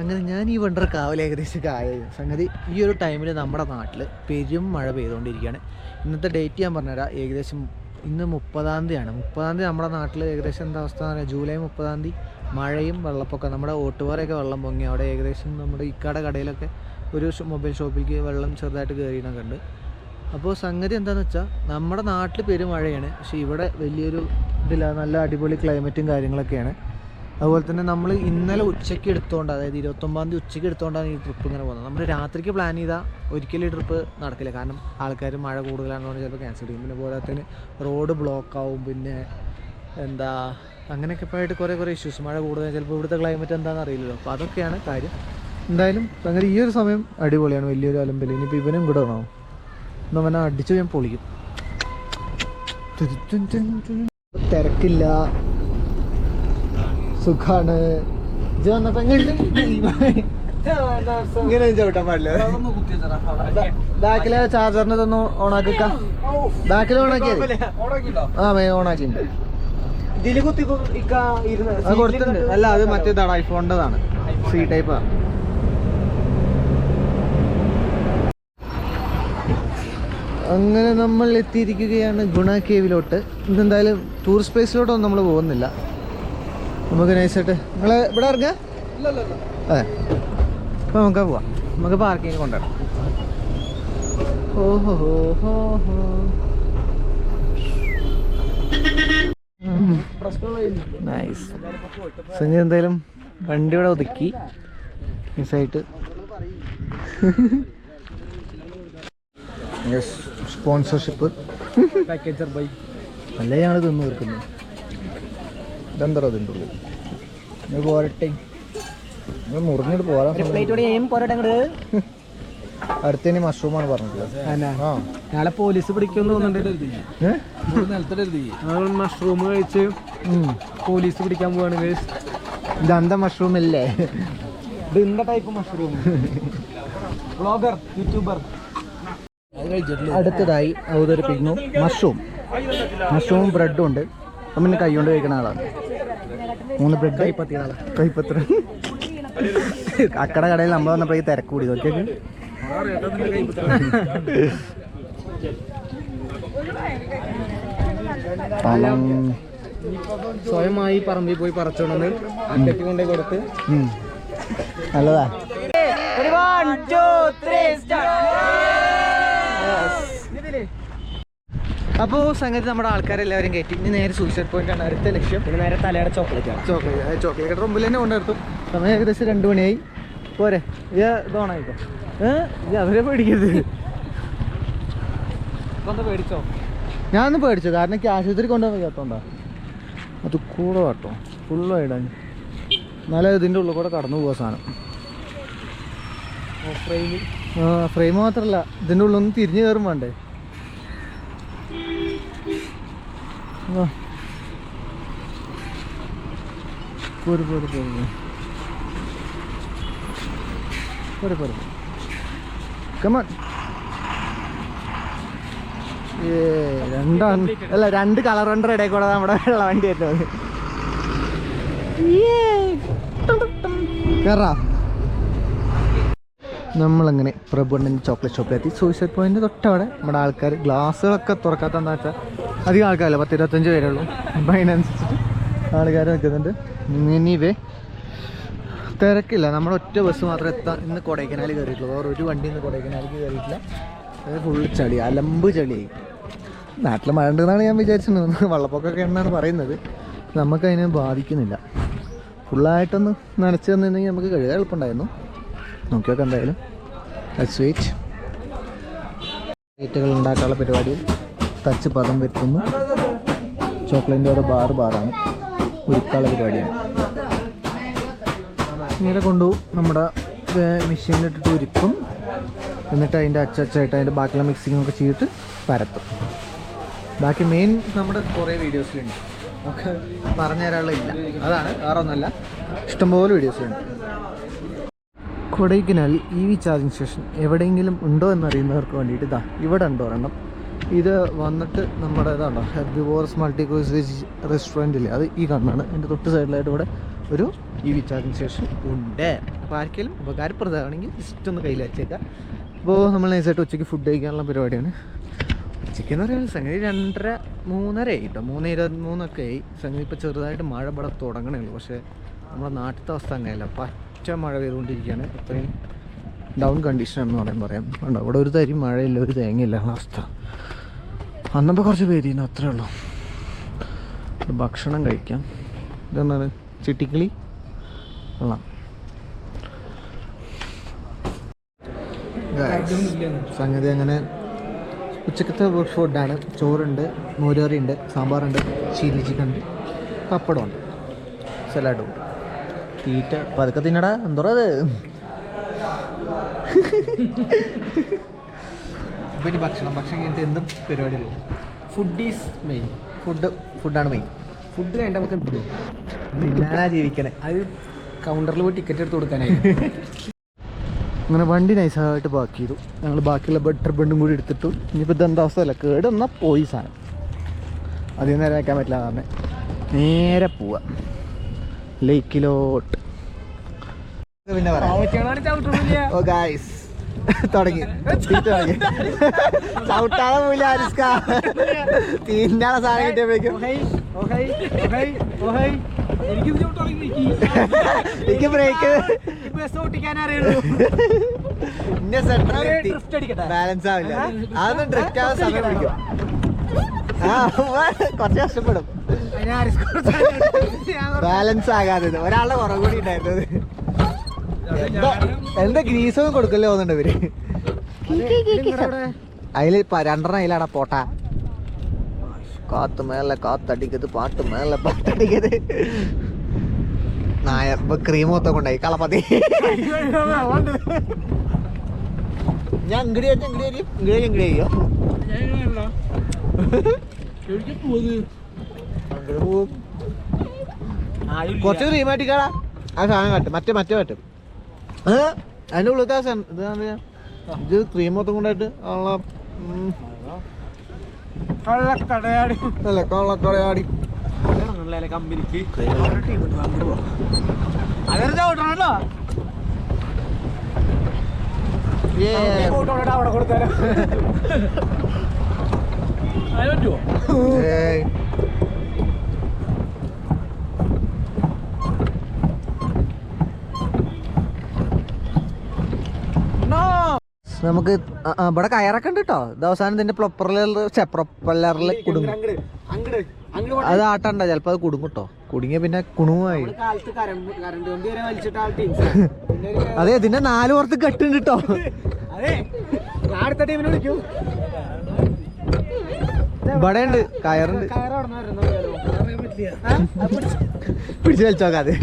അങ്ങനെ ഞാൻ ഈ വണ്ടർ കാവൽ ഏകദേശം ആയത് സംഗതി. ഈ ഒരു ടൈമിൽ നമ്മുടെ നാട്ടിൽ പെരും മഴ പെയ്തുകൊണ്ടിരിക്കുകയാണ്. ഇന്നത്തെ ഡേറ്റ് ഞാൻ പറഞ്ഞുതരാം. ഏകദേശം ഇന്ന് 30-ാം തീയതിയാണ്. 30-ാം തീയതി നമ്മുടെ നാട്ടിൽ ഏകദേശം എന്താ അവസ്ഥ എന്ന് പറഞ്ഞാൽ ജൂലൈ 30-ാം തീയതി മഴയും വെള്ളപ്പൊക്കം. നമ്മുടെ ഓട്ടുപാറയൊക്കെ വെള്ളം പൊങ്ങി. അവിടെ ഏകദേശം നമ്മുടെ കടയിലൊക്കെ ഒരു മൊബൈൽ ഷോപ്പിലേക്ക് വെള്ളം ചെറുതായിട്ട് കയറിയൊക്കെ ഉണ്ട്. അപ്പോൾ സംഗതി എന്താണെന്ന് വെച്ചാൽ നമ്മുടെ നാട്ടിൽ പെരുമഴയാണ്. പക്ഷേ ഇവിടെ വലിയൊരു ഇതില്ല, നല്ല അടിപൊളി ക്ലൈമറ്റും കാര്യങ്ങളൊക്കെയാണ്. അതുപോലെ തന്നെ നമ്മൾ ഇന്നലെ ഉച്ചയ്ക്ക് എടുത്തുകൊണ്ട്, അതായത് 29-ാം തീയതി ഉച്ചയ്ക്ക് എടുത്തുകൊണ്ടാണ് ഈ ട്രിപ്പ് ഇങ്ങനെ പോകുന്നത്. നമ്മൾ രാത്രിക്ക് പ്ലാൻ ചെയ്താൽ ഒരിക്കലും ഈ ട്രിപ്പ് നടക്കില്ല. കാരണം ആൾക്കാർ മഴ കൂടുതലാണെന്ന് പറഞ്ഞാൽ ചിലപ്പോൾ ക്യാൻസൽ ചെയ്യും. പിന്നെ പോരാത്തതിന് റോഡ് ബ്ലോക്ക് ആവും. പിന്നെ എന്താ അങ്ങനെയൊക്കെ പോയിട്ട് കുറേ ഇഷ്യൂസ്. മഴ കൂടുതൽ ചിലപ്പോൾ ഇവിടുത്തെ ക്ലൈമറ്റ് എന്താണെന്ന് അറിയില്ലല്ലോ. അപ്പോൾ അതൊക്കെയാണ് കാര്യം. എന്തായാലും അങ്ങനെ ഈ ഒരു സമയം അടിപൊളിയാണ്. വലിയൊരു അലമ്പല്. ഇനിയിപ്പോൾ ഇവനും കൂടെ വേണോ എന്നവനെ അടിച്ച് ഞാൻ പൊളിക്കും. തിരക്കില്ല, സുഖാണ്. ഇത് വന്നപ്പോ ഇങ്ങനെ ചവിട്ടാൻ പാടില്ല. ബാക്കിലെ ചാർജറിന് ഇതൊന്ന് ഓണാക്കിക്ക. ബാക്കിൽ ഓണാക്കിയത് ഓണാക്കിണ്ട്. അത് കൊടുത്തിട്ടുണ്ട്. അല്ല, അത് മറ്റേതാണ്, ഐഫോണിൻ്റെതാണ്. സി ടൈപ്പാണ്. അങ്ങനെ നമ്മൾ എത്തിയിരിക്കുകയാണ് ഗുണ കേവിലോട്ട്. ഇതെന്തായാലും ടൂറിസ്റ്റ് പ്ലേസിലോട്ടൊന്നും നമ്മൾ പോകുന്നില്ല. നമുക്ക് നൈസായിട്ട് നിങ്ങൾ ഇവിടെ ഇറങ്ങാം. അതെ, അപ്പോൾ നമുക്ക് പോവാം. നമുക്ക് പാർക്കിങ്ങിൽ കൊണ്ടുവരാം. ഓഹോ ഹോ ഹോ. നൈസ്. സംഗതി എന്തായാലും വണ്ടി ഇവിടെ ഒതുക്കി നൈസായിട്ട്. യെസ്, സ്പോൺസർഷിപ്പ് അല്ലേ ഞങ്ങൾ തിന്നു തീർക്കുന്നത്. ഇതെന്താ അതിൻ്റെ ഉള്ളിൽ പോരട്ടെ, നിങ്ങൾ മുറിഞ്ഞിട്ട് പോരാൻ. അടുത്തതിന് മഷ്റൂമാണ് പറഞ്ഞിട്ടുള്ളത്. നാളെ പോലീസ് പിടിക്കുമെന്ന് തോന്നുന്നുണ്ട്. മഷ്റൂം കഴിച്ച് പോലീസ് പിടിക്കാൻ പോവാണ്. ഇതെന്താ മഷ്റൂം അല്ലേ? ഇത് എന്താ ടൈപ്പ് മഷ്റൂം? Blogger, YouTuber. അടുത്തതായി അവതരിപ്പിക്കുന്നു മഷ്റൂം ബ്രെഡും ഉണ്ട്. പിന്നെ കൈ കൊണ്ട് കഴിക്കുന്ന ആളാണ്. 3 ബ്രെഡ് കൈപ്പത്ര. അക്കടെ കടയിൽ നമ്മൾ വന്നപ്പോഴേക്ക് തിരക്ക് കൂടി നോക്കിയൊക്കെ. സ്വയമായി പറമ്പിൽ പോയി പറിച്ചോണ്ടെന്ന് അറ്റയ്ക്ക് കൊണ്ടേ കൊടുത്ത് നല്ലതാ. അപ്പോൾ സംഗതി നമ്മുടെ ആൾക്കാരെല്ലാവരും കയറ്റി. ഇനി നേരെ സൂയിസൈഡ് പോയിന്റ് ആണ് അടുത്ത ലക്ഷ്യം. പിന്നെ നേരെ തലയുടെ ചോക്ലേറ്റ് റൂമിൽ തന്നെ കൊണ്ടെടുത്തു. സമയം ഏകദേശം 2 മണിയായി. പോരെ ഇതോണായിക്കോ. അവരെ പേടിക്കരുത്. പേടിച്ചോ? ഞാനൊന്ന് പേടിച്ചു, കാരണം എനിക്ക് ആശുപത്രി കൊണ്ടുപോകാൻ വയ്യാത്തോണ്ടാ. അത് കൂടെ കേട്ടോ ഫുള്ളായിടാൻ. എന്നാലും ഇതിൻ്റെ ഉള്ളിൽ കൂടെ കടന്നു പോകാൻ സാധനം. ഫ്രെയിം മാത്രമല്ല, ഇതിൻ്റെ ഉള്ളൊന്നും തിരിഞ്ഞു കയറും വേണ്ടേ. പോര് കമാൻ. 2 കളർ വണ്ടിയുടെ ഇടയിൽ കൂടെ നമ്മുടെ വെള്ള വണ്ടി ആയിരുന്നു. നമ്മളങ്ങനെ പ്രഭുണ്ണൻ്റെ ചോക്ലേറ്റ് ഷോപ്പിലെത്തി. സൂയിസൈഡ് പോയിന്റ് തൊട്ടവിടെ നമ്മുടെ ആൾക്കാർ ഗ്ലാസ്സുകളൊക്കെ തുറക്കാത്ത എന്താ വെച്ചാൽ അധികം ആൾക്കാരല്ല, 10-25 പേരുള്ളൂ. അപ്പം അതിനനുസരിച്ചിട്ട് ആൾക്കാർ നിൽക്കുന്നുണ്ട്. ഇനിവേ തിരക്കില്ല. നമ്മുടെ ഒറ്റ ബസ് മാത്രമേ ഇന്ന് കൊടൈക്കനാൽ കയറിയിട്ടുള്ളൂ. വേറെ ഒരു വണ്ടി ഇന്ന് കൊടൈക്കനാലിലേക്ക് കയറിയിട്ടില്ല. അത് ഫുള്ള് ചളി, അലമ്പ് ചളിയായി. നാട്ടിൽ മഴ ഉണ്ടെന്നാണ് ഞാൻ വിചാരിച്ചിരുന്നത്. വെള്ളപ്പൊക്കമൊക്കെ എന്നാണ് പറയുന്നത്. നമുക്കതിനെ ബാധിക്കുന്നില്ല. ഫുള്ളായിട്ടൊന്ന് നനച്ച് തന്നിരുന്നെങ്കിൽ നമുക്ക് കഴുകാൻ എളുപ്പമുണ്ടായിരുന്നു. നോക്കിയൊക്കെ എന്തായാലും സ്വീറ്റുകൾ ഉണ്ടാക്കാനുള്ള പരിപാടിയിൽ തച്ച് പദം വരുത്തുന്നു. ചോക്ലേറ്റിൻ്റെ ഓരോ ബാറാണ്, ഉരുക്കാനുള്ള പരിപാടിയാണ്. ഇങ്ങനെ കൊണ്ടുപോകും, നമ്മുടെ മെഷീനിലിട്ടിട്ട് ഉരുക്കും. എന്നിട്ട് അതിൻ്റെ അച്ചായിട്ട് അതിൻ്റെ ബാക്കിയുള്ള മിക്സിങ്ങൊക്കെ ചെയ്തിട്ട് പരത്തും. ബാക്കി മെയിൻ നമ്മുടെ കുറേ വീഡിയോസിലുണ്ട്, നമുക്ക് പറഞ്ഞു തരാനുള്ളതില്ല. അതാണ്, വേറെ ഒന്നുമല്ല, ഇഷ്ടംപോലെ വീഡിയോസിലുണ്ട്. കൊടൈക്കനാൽ EV ചാർജിങ് സ്റ്റേഷൻ എവിടെയെങ്കിലും ഉണ്ടോ എന്നറിയുന്നവർക്ക് വേണ്ടിയിട്ട് ഇതാ ഇവിടെ ഉണ്ടോ ഒരെണ്ണം. ഇത് വന്നിട്ട് നമ്മുടെ ഇതാണോ ഹെർബിവോറസ് മൾട്ടി ക്യൂസിസ് റെസ്റ്റോറൻറ്റില്ലേ, അത് ഈ കാണുന്നതാണ്. എൻ്റെ തൊട്ട് സൈഡിലായിട്ട് ഇവിടെ ഒരു EV ചാർജിങ് സ്റ്റേഷൻ ഉണ്ട്. അപ്പോൾ ആർക്കെങ്കിലും ഉപകാരപ്രദമാണെങ്കിൽ ജസ്റ്റ് ഒന്ന് കയ്യിൽ വെച്ചേക്കാം. അപ്പോൾ നമ്മൾ നൈസായിട്ട് ഉച്ചയ്ക്ക് ഫുഡ് കഴിക്കാനുള്ള പരിപാടിയാണ്. ഉച്ചയ്ക്ക് എന്ന് പറയുന്നത് സംഗതി 2:30-3:30 ആയി കേട്ടോ. 3:23 ആയി. സംഗതി ഇപ്പോൾ ചെറുതായിട്ട് മഴ ഇവിടെ തുടങ്ങണേ ഉള്ളൂ. പക്ഷേ നമ്മുടെ നാട്ടിലത്തെ അവസ്ഥ അങ്ങനെയല്ല, പച്ച മഴ പെയ്തുകൊണ്ടിരിക്കുകയാണ്. ഇത്രയും ഡൗൺ കണ്ടീഷനാണെന്ന് പറയാം. ഉണ്ടോ ഇവിടെ ഒരു തരി മഴയില്ല, ഒരു തേങ്ങയില്ല അവസ്ഥ. അന്നപ്പോൾ കുറച്ച് പേരിന് അത്രേ ഉള്ളൂ. ഭക്ഷണം കഴിക്കാം. ഇതെന്താണ് ചിട്ടിക്കിളി കൊള്ളാം. സംഗതി അങ്ങനെ ഉച്ചക്കത്തെ ഫുഡാണ്. ചോറുണ്ട്, മോരുകറിയുണ്ട്, സാമ്പാറുണ്ട്, ചില്ലി ചിക്കൻ ഉണ്ട്, പപ്പടമുണ്ട്, സലാഡും ഉണ്ട്. തീറ്റ പതുക്കെ തിന്നടാ, എന്തോ അത്. പിന്നെ ഭക്ഷണം കഴിഞ്ഞിട്ട് എന്തും പരിപാടിയില്ല. Food is main. ഫുഡാണ് മെയിൻ. ഫുഡ് കഴിഞ്ഞിട്ട് നമുക്ക് എന്ത് ഞാനാ ജീവിക്കണേ. അത് കൗണ്ടറിൽ പോയി ടിക്കറ്റ് എടുത്ത് കൊടുക്കാനായി. അങ്ങനെ വണ്ടി നൈസായിട്ട് പാക്ക് ചെയ്തു. ഞങ്ങൾ ബാക്കിയുള്ള ബട്ടർ ബണ്ടും കൂടി എടുത്തിട്ടു. ഇനിയിപ്പോൾ ഇതെന്താ അവസ്ഥയല്ല, കേടൊന്നാ പോയി സാധനം. അധികം നേരം വയ്ക്കാൻ പറ്റില്ല, കാരണം നേരെ പോവാ ലേക്കിലോട്ട്. പിന്നെ പറയാം. ഓ ഗായ്സ് തുടങ്ങി ചവിട്ടാതെ പോയില്ല. ആരിസ്ക തിന്നാളെ സാധനം കിട്ടിയപ്പോഴേക്കും എനിക്ക് ബ്രേക്ക് ബാലൻസ് ആവില്ല. അതൊന്നും ഡ്രിഫ്റ്റ് ആവാൻ സമയം പിടിക്കും. കുറച്ച് കഷ്ടപ്പെടും ബാലൻസ് ആകാതെ. ഒരാളുടെ കുറവ് കൂടി ഉണ്ടായിരുന്നത്. എന്താ ഗ്രീസൊന്നും കൊടുക്കല്ലേ തോന്നുന്നുണ്ട് ഇവര്. അതില് 2 അതിലാടാ പോട്ടാ. കാത്ത് മേലെ കാത്തടിക്കത്, പാട്ട് മേലെ പാട്ടടിക്കത്. നായ ക്രീം മൊത്തം കൊണ്ടായി കളപ്പതി. ഞാൻ ഇങ്ങടിയോ കുറച്ച് ക്രീം ആയിട്ടിക്കാടാ. ആ സാധനം കാട്ടും, മറ്റേ പറ്റും. അതിൻ്റെ ഉള്ളത്തെ ഇത് ക്രീം മൊത്തം കൊണ്ടായിട്ട് ഉള്ള കള്ളക്കടയാടി അല്ല കള്ളക്കടയാടി കമ്പനിക്ക് അവിടെ കൊടുത്താലോ നമുക്ക് ഇവിടെ കയറൊക്കെ ഉണ്ട് കേട്ടോ. ഇത് അവസാനം ഇതിന്റെ പ്രൊപ്പല്ലറിൽ കുടുങ്ങും. അത് ആട്ടണ്ട, ചിലപ്പോ അത് കുടുങ്ങും കേട്ടോ. കുടുങ്ങിയ പിന്നെ കുണുമായി. അതെ, ഇതിന്റെ 4 പുറത്ത് കെട്ടുണ്ട് കേട്ടോ. ഇവിടെ ഉണ്ട് കയറുണ്ട്, പിടിച്ചു വലിച്ചോക്കാതെ.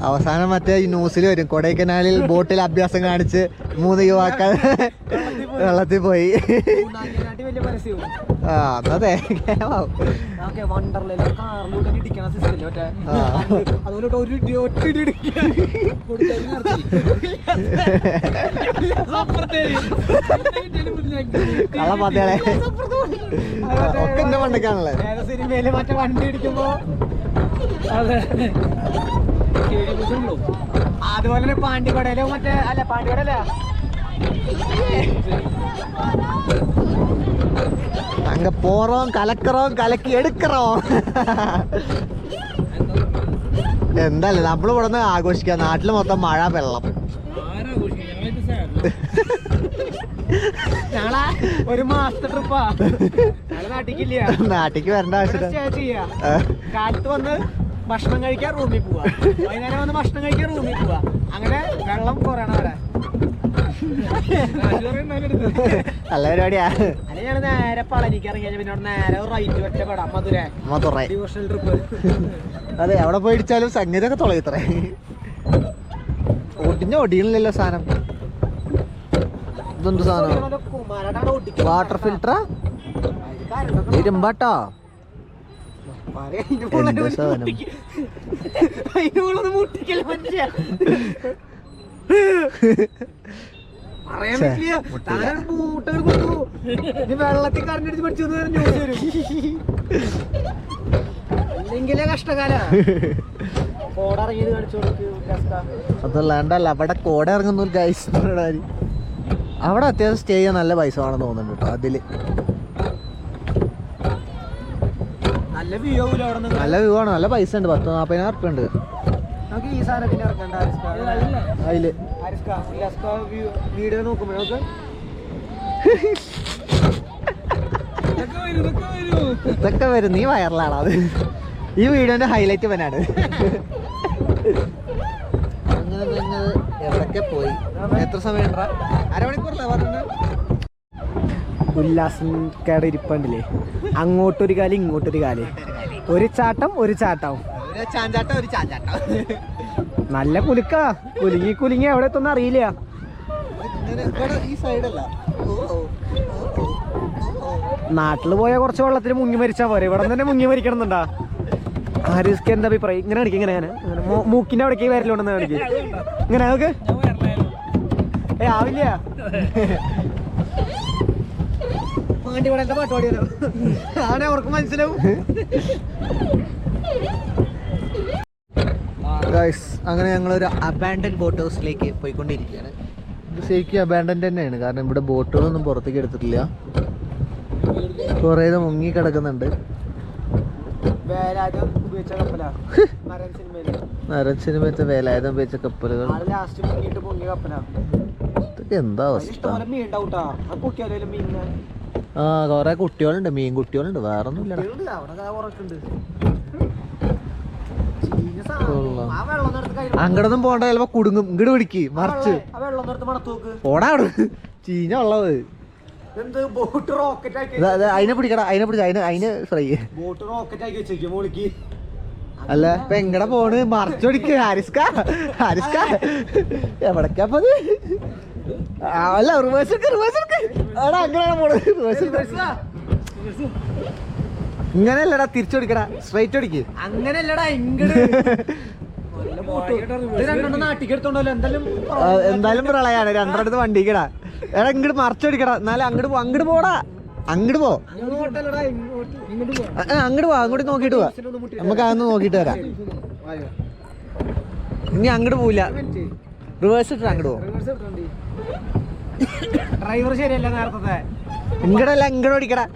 അവസാനം മറ്റേ ഈ ന്യൂസിൽ വരും, കൊടൈക്കനാലിൽ ബോട്ടിൽ അഭ്യാസം കാണിച്ച് 3 യുവാക്കൾ വെള്ളത്തിൽ പോയി. അതെ കള്ളപ്പാത്തകളെ ഒക്കെ എന്റെ മണ്ടക്കാണല്ലേ. സിനിമയില് മറ്റേ വണ്ടി ഇടിക്കുമ്പോ അതുപോലെ തന്നെ പാണ്ടിക്കടയിലോ മറ്റേ അല്ല പാണ്ടിക്കടല്ല அங்க போறோம் கலக்கிறோம் கலக்கி எடுக்கிறோம். എന്താല്ലേ നമ്മൾ ഇവിടെ നിന്ന് ആഘോഷിക്കാം. നാട്ടില് മൊത്തം മഴ വെള്ളം. ഞങ്ങളെ ഒരു മാസത്തെ ട്രിപ്പാ. നാട്ടിക്കില്ല, നാട്ടിക്ക് വരേണ്ട ആവശ്യമില്ല. കാലത്ത് വന്ന് ഭക്ഷണം കഴിക്കാൻ റൂമിൽ പോവാ, വൈകുന്നേരം വന്ന് ഭക്ഷണം കഴിക്കാൻ റൂമിൽ പോവാ. അങ്ങനെ വെള്ളം കുറയണം അവിടെ. നല്ല പരിപാടിയാ. അല്ലെ ഞങ്ങള് നേരെ പളനിക്ക് ഇറങ്ങി പിന്നെ അവിടെ നേരെ റൈറ്റ് ഒറ്റപ്പെടാം മധുര ഡിവോഷണൽ ട്രിപ്പ്. അതെ, അവിടെ പോയി ഇടിച്ചാലും സംഗീതമൊക്കെ തുളയത്രേ. ഒടിയണില്ലല്ലോ സാധനം. ഇതെന്ത് സാധനം? വാട്ടർ ഫിൽട്ടറാ? ഇരുമ്പാട്ടോ? സാധനം മുട്ടിക്കൽ മനുഷ്യ വെള്ളത്തിൽ കറണ്ടടിച്ച് പഠിച്ചു ന്യൂസ് വരും. അല്ലെങ്കിലേ കഷ്ടകാല കോടറങ്ങിയത് കാണിച്ചു കൊടുക്കും. അതല്ലാണ്ടല്ല, അവിടെ കോട ഇറങ്ങുന്ന ഒരു ഗൈസ്. അവിടെ അത്യാവശ്യം സ്റ്റേ ചെയ്യാൻ നല്ല പൈസ വേണമെന്ന് തോന്നുന്നുണ്ട് കേട്ടോ. അതില് നല്ല വ്യൂ നല്ല വ്യൂ ആണ്, നല്ല പൈസ ഉണ്ട്. 10-40,000 ഉറുപ്പ്യ ഉണ്ട്. നമുക്ക് ഈ സാധനത്തിന് ഇറക്കണ്ട അതില് വീഡിയോ നോക്കുമ്പോ നമുക്ക് ഇതൊക്കെ വരും. നീ വൈറലാണ്. അത് ഈ വീഡിയോന്റെ ഹൈലൈറ്റ് പനാണ്. അങ്ങനെ നിങ്ങൾ എവിടൊക്കെ പോയി? എത്ര സമയം ഉണ്ടാ? അരമണിക്കൂറല്ലേ പറഞ്ഞത്? ഉല്ലാസം കേട ഇരിപ്പണ്ടില്ലേ, അങ്ങോട്ടൊരു കാല് ഇങ്ങോട്ടൊരു കാല്, ഒരു ചാട്ടം ഒരു ചാട്ടം, ഒരു ചാഞ്ചാട്ടം ഒരു ചാഞ്ചാട്ടം. നല്ല കുലുക്കാ. കുലുങ്ങി എവിടെ എത്തുന്ന അറിയില്ല. ഈ സൈഡല്ല, നാട്ടിൽ പോയ കുറച്ച് വെള്ളത്തിൽ മുങ്ങി മരിച്ചാ പോരെ, ഇവിടെ തന്നെ മുങ്ങി മരിക്കണമെന്നുണ്ടാ? ആരിസ്ക്ക് എന്താ അഭിപ്രായം? ഇങ്ങനെ കാണിക്കും, ഇങ്ങനെ മൂക്കിന്റെ അവിടേക്ക് വരലുണ്ടെന്ന് കാണിക്കും. ഇങ്ങനെ നമുക്ക് ആവില്ല. പാണ്ടി പടത്തെ പാട്ട് പാടിയാലോ? ആണെ അവർക്ക് മനസ്സിലാവും. അങ്ങനെ ഞങ്ങളൊരു അബാൻഡൻ ബോട്ട് ഹൗസിലേക്ക് പോയിക്കൊണ്ടിരിക്കുകയാണ്. ഇത് ശരിക്കും അബാൻഡൻ തന്നെയാണ്, കാരണം ഇവിടെ ബോട്ടുകളൊന്നും പുറത്തേക്ക് എടുത്തിട്ടില്ല. കുറേ മുങ്ങി കിടക്കുന്നുണ്ട്. നരൻ സിനിമത്തെ വേലായുധം ഉപയോഗിച്ച കപ്പലുകൾ. ഇതൊക്കെ എന്താ അവസ്ഥ? ആ, കൊറേ കുട്ടികളുണ്ട്, മീൻ കുട്ടികളുണ്ട്, വേറൊന്നും ഇല്ല. അങ്ങടൊന്നും പോണ്ട, ചിലപ്പോ കുടുങ്ങും. ഇങ്ങോട്ട് പിടിക്ക്, മറിച്ച് ഓടാ. ചീഞ്ഞ ഉള്ളത് അതിനെ പിടിക്കടാ, അതിനെ ഫ്രൈ. അല്ല ഇപ്പൊ എങ്ങടെ പോണ്? മറിച്ചോടിക്ക്. ഹാരിസ്ക എവിടക്കപ്പത്? അല്ല റിവേഴ്സ് എടാ, അങ്ങനെയാണ് പോണ്. ഇങ്ങനെയല്ലടാ, തിരിച്ചോടിക്കടാ, സ്ട്രൈറ്റ് ഓടിക്ക്. അങ്ങനെയല്ലടാ, ഇങ്ങട് എന്തായാലും പ്രളയാണ് രണ്ടിടത്ത് വണ്ടിക്കടാ. എടാ ഇങ്ങോട്ട് മറച്ചടിക്കടാ, എന്നാലും അങ്ങോട്ട് പോടാ. അങ്ങോട്ട് പോ, അങ്ങോട്ട് പോവാ, അങ്ങോട്ട് നോക്കിട്ട് പോവാ. നമുക്ക് അതൊന്ന് നോക്കിട്ട് വരാം. ഇനി അങ്ങോട്ട് പോവില്ല, റിവേഴ്സ് ഇട്ട് അങ്ങോട്ട് പോവാം. ഡ്രൈവർ ശരിയല്ല നേരത്തെ. ഇങ്ങടല്ല ഇങ്ങോട്ട് ഓടിക്കടാ.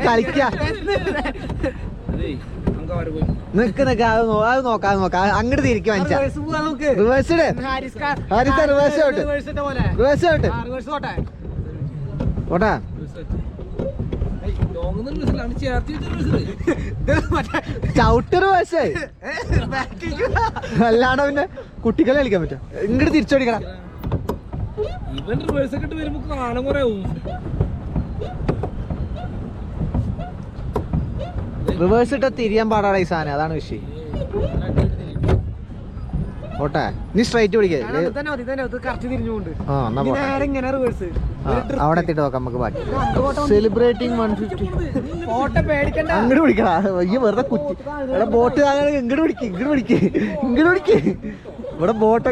കളിക്ക നിക്ക് നിക്ക്, അത് നോക്കാം. അങ്ങോട്ട് തിരിക്കും റിവേഴ്സ് ഓട്ടാ. ചവിട്ട് റിവേഴ്സ് അല്ലാണ്ട് പിന്നെ കുട്ടികളെ കളിക്കാൻ പറ്റും. ഇങ്ങോട്ട് തിരിച്ചോടിക്കണം. റിവേഴ്സ് ഇട്ട തിരിയാൻ പാടാണ് ഈ സാധനം, അതാണ് വിഷയം. ഓട്ടെ നീ സ്ട്രൈറ്റ് പിടിക്കേ. അവിടെ എത്തിട്ട് നോക്കാം നമുക്ക് ബാക്കി. സെലിബ്രേറ്റിംഗ് 150. അങ്ങോട്ട് പിടിക്കടാ, വയ്യ വെറുതെ കുത്തി. എടാ ബോട്ട് ഇങ്ങോട്ട് പിടിക്ക്. ഇവിടെ ബോട്ട്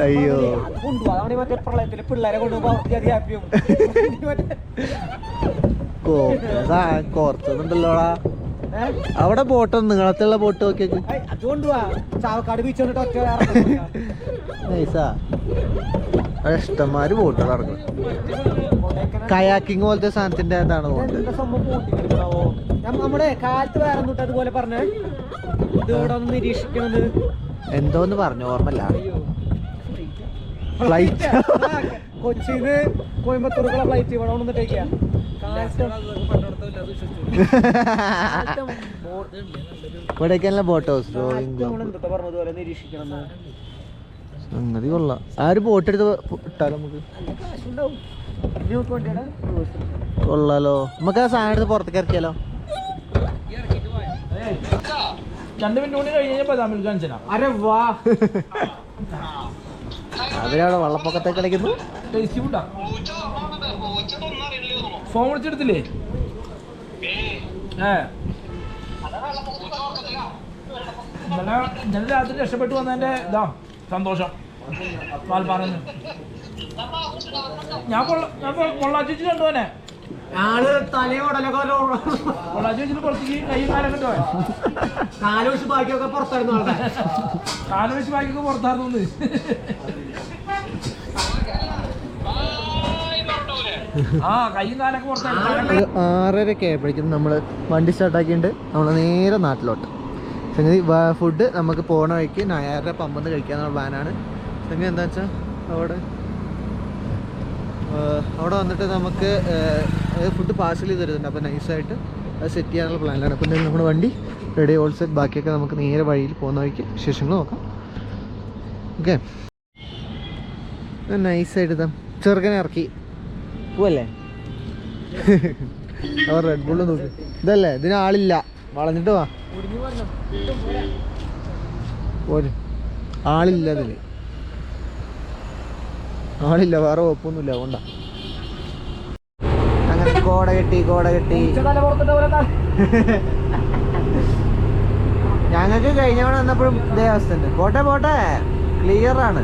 അയ്യോ പിള്ളേരെ കോർത്തുന്നുണ്ടല്ലോടാ. അവിടെ ബോട്ട്, നീളത്തുള്ള ബോട്ട് നോക്കിയേക്ക്. ഇഷ്ടംമാര് ബോട്ടുകൾ ഇറങ്ങും. കയാക്കിങ് പോലത്തെ സാധനത്തിന്റെ അതാണ് ബോട്ട്. നമ്മുടെ കാലത്ത് വേറെ അതുപോലെ പറഞ്ഞേ നിരീക്ഷിക്കണത് എന്തോന്ന് പറഞ്ഞു, ഓർമ്മല്ല. ഫ്ലൈറ്റ് കൊച്ചിന്ന് കോയമ്പത്തൂർക്കുള്ള ഫ്ലൈറ്റ് ഇവിടെ വന്നിട്ടേക്കാ. ഇവിടേക്കല്ല ബോട്ട് ഹൗസ് പറഞ്ഞതുപോലെ നിരീക്ഷിക്കണം. സംഗതി കൊള്ളാം. ആ ഒരു ബോട്ട് എടുത്ത് ഇട്ടാലോ നമുക്ക്, കൊള്ളാലോ. നമുക്ക് ആ സാധനം എടുത്ത് പുറത്തേക്ക് ഇറക്കിയാലോ. 2 മിനിറ്റ് കൂടി കഴിഞ്ഞാൽ അവരവിടെ വെള്ളപ്പൊക്കത്തെ കളിക്കുന്നു. ഫോൺ വിളിച്ചെടുത്തില്ലേ? ഇന്നലെ രാത്രി രക്ഷപ്പെട്ടു വന്നതിന്റെ ഇതാ സന്തോഷം. പറഞ്ഞു ഞാൻ പൊള്ളാച്ചി കണ്ടുപോനെ. ആള് തലയോടലൊക്കെ പൊള്ളാച്ചി വെച്ചിട്ട് പുറത്തേക്ക് കൈയും കാലൊക്കെ ഇട്ടോ. കാലുവെച്ച് ബാക്കിയൊക്കെ പുറത്തായിരുന്നു. കാലുവെച്ച് ബാക്കിയൊക്കെ പുറത്തായിരുന്നു. ആ കൈയും കാലൊക്കെ പുറത്തായിരുന്നു. 6:30 ആയപ്പോഴേക്കും നമ്മൾ വണ്ടി സ്റ്റാർട്ടാക്കിയിട്ട് നമ്മൾ നേരെ നാട്ടിലോട്ട്. സംഗതി ഫുഡ് നമുക്ക് പോണ വഴിക്ക് നായരുടെ പമ്പെന്ന് കഴിക്കാന്നുള്ള പ്ലാനാണ്. സംഗതി എന്താ വെച്ചാൽ അവിടെ വന്നിട്ട് നമുക്ക് ഫുഡ് പാഴ്സൽ ചെയ്ത് തരുന്നുണ്ട്. അപ്പോൾ നൈസായിട്ട് അത് സെറ്റ് ചെയ്യാനുള്ള പ്ലാനിലാണ്. പിന്നെ നമ്മുടെ വണ്ടി റെഡി, ഓൾ സെറ്റ്. ബാക്കിയൊക്കെ നമുക്ക് നേരെ വഴിയിൽ പോകുന്ന വഴിക്ക് വിശേഷങ്ങൾ നോക്കാം. ഓക്കെ, നൈസായിട്ട് ഇതാ ചെറുക്കനെ ഇറക്കി പോവല്ലേ. അവർ റെഡ് ബുള്ള് നോക്കി. ഇതല്ലേ, ഇതിന് ആളില്ല, വളഞ്ഞിട്ട് വാ. പോര്, ആളില്ല ഇതില്, ആളില്ല, വേറെ കുഴപ്പമൊന്നുമില്ല. അതുകൊണ്ടാ അങ്ങനെ കോട കെട്ടി ഞങ്ങൾക്ക് കഴിഞ്ഞവണ വന്നപ്പോഴും ഇതേ അവസ്ഥ ഉണ്ട്. പോട്ടെ ക്ലിയർ ആണ്.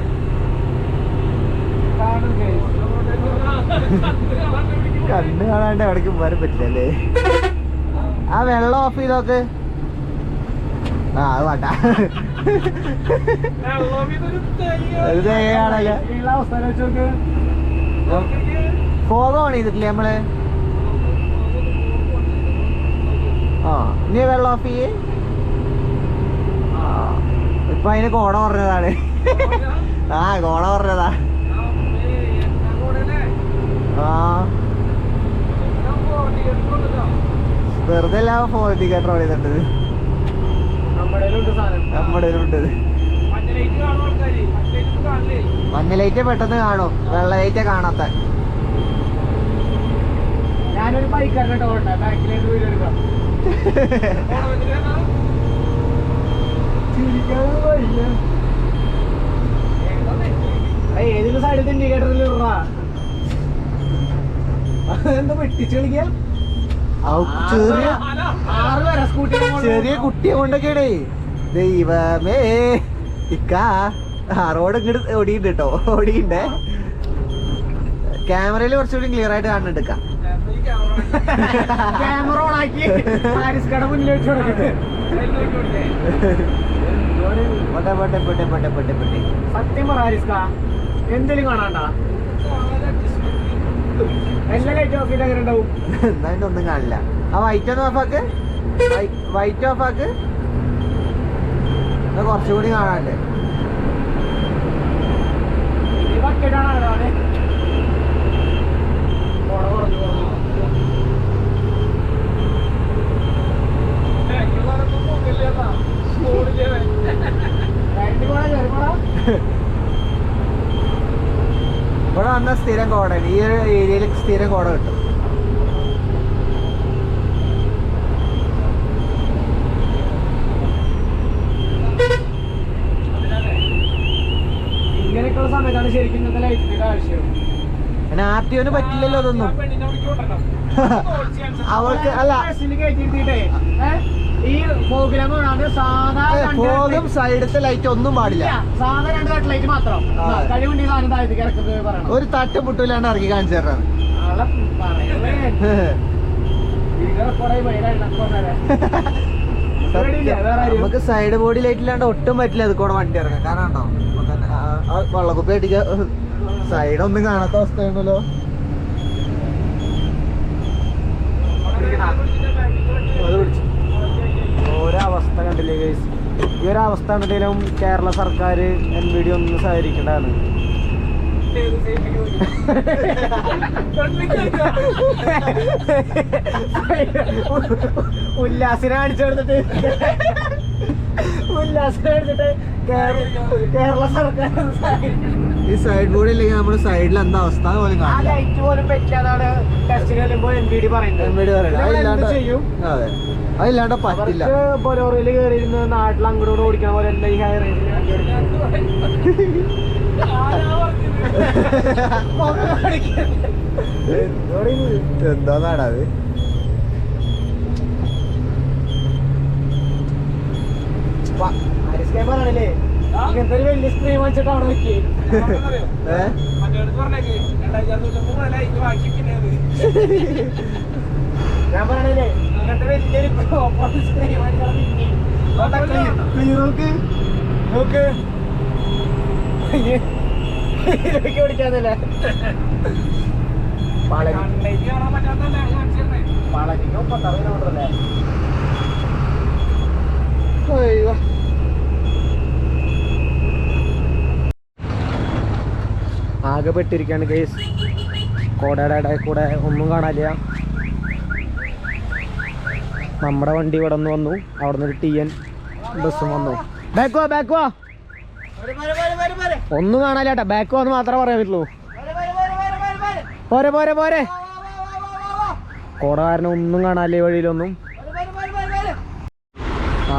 കണ്ണ് കാണാണ്ട് എവിടേക്ക് പോകാൻ പറ്റില്ലല്ലേ. ആ വെള്ളം ഓഫ് ചെയ്തോക്ക്. ആ അത് വേണ്ട, ഫോഗ് ഓൺ ചെയ്തിട്ടില്ലേ നമ്മള്? ആ നീ വെള്ളം ഓഫ് ചെയ്യേ. ഇപ്പൊ അതിന് കോട പറഞ്ഞതാണ്. ആ കോട പറഞ്ഞതാ. ആ വെറുതെ എല്ലാം 4 ടിക്കറ്റ് റോൾ ചെയ്തിട്ടത് നമ്മുടെ മഞ്ഞ ലൈറ്റ് പെട്ടെന്ന് കാണും, വെള്ള ലൈറ്റ് കാണാത്ത. ഞാനൊരു ബൈക്കാരനെ ബാക്കിലേക്ക് വീട് എടുക്കാം. ഏതെങ്കിലും സൈഡിൽ ഇൻഡിക്കേറ്ററിൽ എന്താ വെട്ടിച്ച് കളിക്കാൻ ചെറിയ കുട്ടിയെ കൊണ്ടൊക്കെയാണേ. ദൈവമേ ഇക്ക റോഡ് ഇങ്ങോട്ട് ഓടിയുണ്ട് കേട്ടോ, ഓടിയുണ്ടേ. ക്യാമറയിൽ കുറച്ചുകൂടി ക്ലിയർ ആയിട്ട് കാണുന്നുണ്ട് ഇക്ക. ക്യാമറ ഓൺ ആക്കി ഹാരിസ്കട മുന്നിൽ വെച്ച് സത്യം പറ ഹാരിസ്ക, എന്തെങ്കിലും കാണാണ്ടാ? എല്ലാ ലൈറ്റ് ഓഫ് ചെയ്ത് അങ്ങനെ ഉണ്ടാവും. എന്നാലും ഒന്നും കാണില്ല. ആ വൈറ്റ് ഒന്ന് ഓഫാക്ക്, വൈറ്റ് ഓഫാക്ക്. കുറച്ചുകൂടി കാണാല്ലേ? ഇവിടെ വന്ന സ്ഥിരം കോടയാണ്, ഈ ഒരു ഏരിയയിൽ സ്ഥിരം കോട കിട്ടും. ഇങ്ങനെയൊക്കെയുള്ള സമയത്താണ് ശരിക്കും ഇന്നത്തെ ലൈറ്റിന്റെ ആവശ്യം. പിന്നെ ആർട്ടിയോന് പറ്റില്ലല്ലോ അതൊന്നും. അവൾക്ക് അല്ല, ഈ ഫോഗും സൈഡത്തെ ലൈറ്റ് ഒന്നും പാടില്ല, സാധാ 2 തട്ട് ലൈറ്റ് മാത്രം. കഴിവുണ്ട് സാധനം താഴത്തേക്ക് ഇറക്കുന്നത് പറയണം. ഒരു തട്ട് മുട്ടൂലാണ്ട് ഇറക്കി കാണിച്ചു തരാണ്. നമുക്ക് സൈഡ് ബോഡി ലൈറ്റ് ഇല്ലാണ്ട് ഒട്ടും പറ്റില്ല അത് കൂടെ വണ്ടി ഇറങ്ങാൻ. കാരണം ഉണ്ടോ വെള്ളക്കുപ്പി അടിക്ക, സൈഡൊന്നും കാണാത്ത അവസ്ഥയാണല്ലോ. ഒരവസ്ഥ കണ്ടില്ലേ ഗൈസ്? ഈ ഒരു അവസ്ഥ കണ്ടിട്ടും കേരള സർക്കാർ NVD ഒന്നും സഹകരിക്കേണ്ടതാണ്. ഉല്ലാസിനെ കാണിച്ചു കൊടുത്തിട്ട് കേരള സർക്കാർ ഈ സൈഡ് ബോർഡ് ഇല്ലെങ്കിൽ നമ്മുടെ സൈഡിൽ എന്താ അവസ്ഥ പോലും അതില്ലാണ്ട് പറ്റില്ല. ബൊലോറയിൽ കയറിയിരുന്ന് നാട്ടിൽ അങ്ങോട്ട് ഓടിക്കണ പോലെ അല്ല ഈ ഹൈ റേഞ്ചിൽ എന്താന്നാടാ അത്? പറയണല്ലേ ഇങ്ങനത്തെ ഒരു വലിയ സ്ക്രീൻ വെച്ചിട്ട് അവിടെ വെക്കേ. ഞാൻ പറയണല്ലേ ഇങ്ങനത്തെ വലിയൊരു സ്ക്രീൻ നോക്ക് നോക്ക് ഓടിക്കാന്നല്ലേ. പളനിക്ക് 36 കിലോമീറ്റർ അല്ലേ? ആകെ പെട്ടിരിക്കാണ് കേസ്. കോടയുടെ ഇടയിൽ കൂടെ ഒന്നും കാണാനില്ല. നമ്മുടെ വണ്ടി ഇവിടെ നിന്ന് വന്നു, അവിടെ നിന്നൊരു TN ബസ്സും വന്നു. ബാക്ക് വാ, ബാക്ക് വാ. ഒന്നും കാണാനില്ല, ബാക്ക് വാന്ന് മാത്രമേ പറയാൻ പറ്റുള്ളൂ. പോരെ പോരെ പോരെ. കോട കാരണം ഒന്നും കാണാനില്ല ഈ വഴിയിലൊന്നും.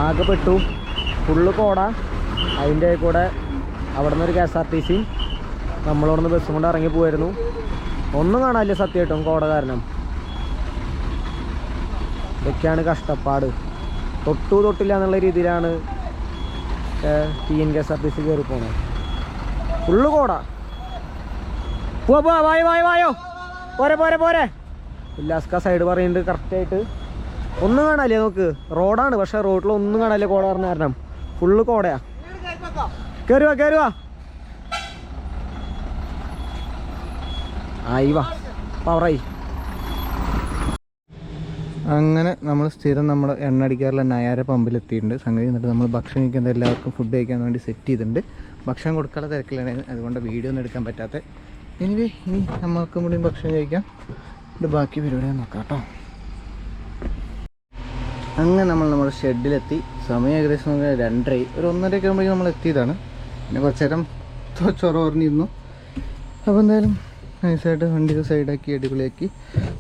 ആകെ പെട്ടു, ഫുള്ള് കോട. അതിൻ്റെ കൂടെ അവിടെ നിന്നൊരു KSRTC നമ്മളവിടെ നിന്ന് ബസ്സും കൊണ്ട് ഇറങ്ങി പോയിരുന്നു. ഒന്നും കാണാനില്ല സത്യമായിട്ടും കോട കാരണം. ഇതൊക്കെയാണ് കഷ്ടപ്പാട്. തൊട്ടില്ല എന്നുള്ള രീതിയിലാണ് TN KSRTC കയറി പോണത്. ഫുള്ള് കോട. പോവാ വായോ പോരെ പോരെ പോരെ. ഉല്ലാസ്ക സൈഡ് പറയുന്നുണ്ട് കറക്റ്റായിട്ട്. ഒന്നും കാണാല്ലേ നോക്ക്, റോഡാണ് പക്ഷെ റോഡിൽ ഒന്നും കാണാല്ലേ കോട പറഞ്ഞ കാരണം. ഫുള്ള് കോടയാ. കയറുവാ ആയി വാ പവറായി. അങ്ങനെ നമ്മൾ സ്ഥിരം നമ്മൾ എണ്ണ അടിക്കാറുള്ള നയാര പമ്പിലെത്തിയിട്ടുണ്ട്. സംഗതി എന്നിട്ട് നമ്മൾ ഭക്ഷണം കഴിക്കുന്നത് എല്ലാവർക്കും ഫുഡ് കഴിക്കാൻ വേണ്ടി സെറ്റ് ചെയ്തിട്ടുണ്ട്. ഭക്ഷണം കൊടുക്കാനുള്ള തിരക്കിലാണ്, അതുകൊണ്ട് വീഡിയോ ഒന്നും എടുക്കാൻ പറ്റാത്ത. ഇനി നമ്മൾക്കും കൂടി ഭക്ഷണം കഴിക്കാം. ഇത് ബാക്കി പരിപാടി നോക്കാം കേട്ടോ. അങ്ങനെ നമ്മുടെ ഷെഡിലെത്തി. സമയം ഏകദേശം 2:30, ഒരു 1:30 ഒക്കെ ആകുമ്പോഴേക്കും നമ്മൾ എത്തിയതാണ്. പിന്നെ കുറച്ച് നേരം ചൊറോറിഞ്ഞിരുന്നു. അപ്പോൾ എന്തായാലും നൈസായിട്ട് വണ്ടി സൈഡാക്കി അടിപൊളിയാക്കി.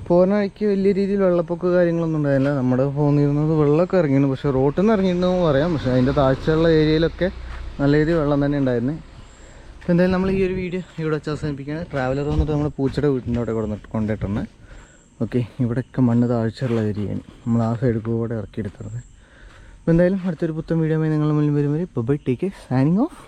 പോകുന്ന വഴിക്ക് വലിയ രീതിയിൽ വെള്ളപ്പൊക്ക കാര്യങ്ങളൊന്നും ഉണ്ടായില്ല. നമ്മുടെ പോന്നിരുന്നത് വെള്ളമൊക്കെ ഇറങ്ങിയിരുന്നു, പക്ഷേ റോട്ടിൽ നിന്ന് ഇറങ്ങിയിരുന്നെന്ന് പറയാം. പക്ഷേ അതിൻ്റെ താഴ്ചയുള്ള ഏരിയയിലൊക്കെ നല്ല രീതിയിൽ വെള്ളം തന്നെ ഉണ്ടായിരുന്നു. അപ്പോൾ എന്തായാലും നമ്മൾ ഈ ഒരു വീഡിയോ ഇവിടെ വെച്ച് അവസാനിപ്പിക്കുകയാണ്. ട്രാവലർ വന്നിട്ട് നമ്മൾ പൂച്ചയുടെ വീട്ടിൻ്റെ അവിടെ കൊണ്ടിട്ടുണ്ട്. ഓക്കെ, ഇവിടെയൊക്കെ മണ്ണ് താഴ്ചയുള്ള ഏരിയയാണ്. നമ്മൾ ആ സൈഡ് കൂടെ ഇറക്കിയെടുത്തത്. അപ്പോൾ എന്തായാലും അടുത്തൊരു പുത്തൻ വീഡിയോ നിങ്ങൾ മുന്നിൽ വരും വരെ bye, take care, signing of.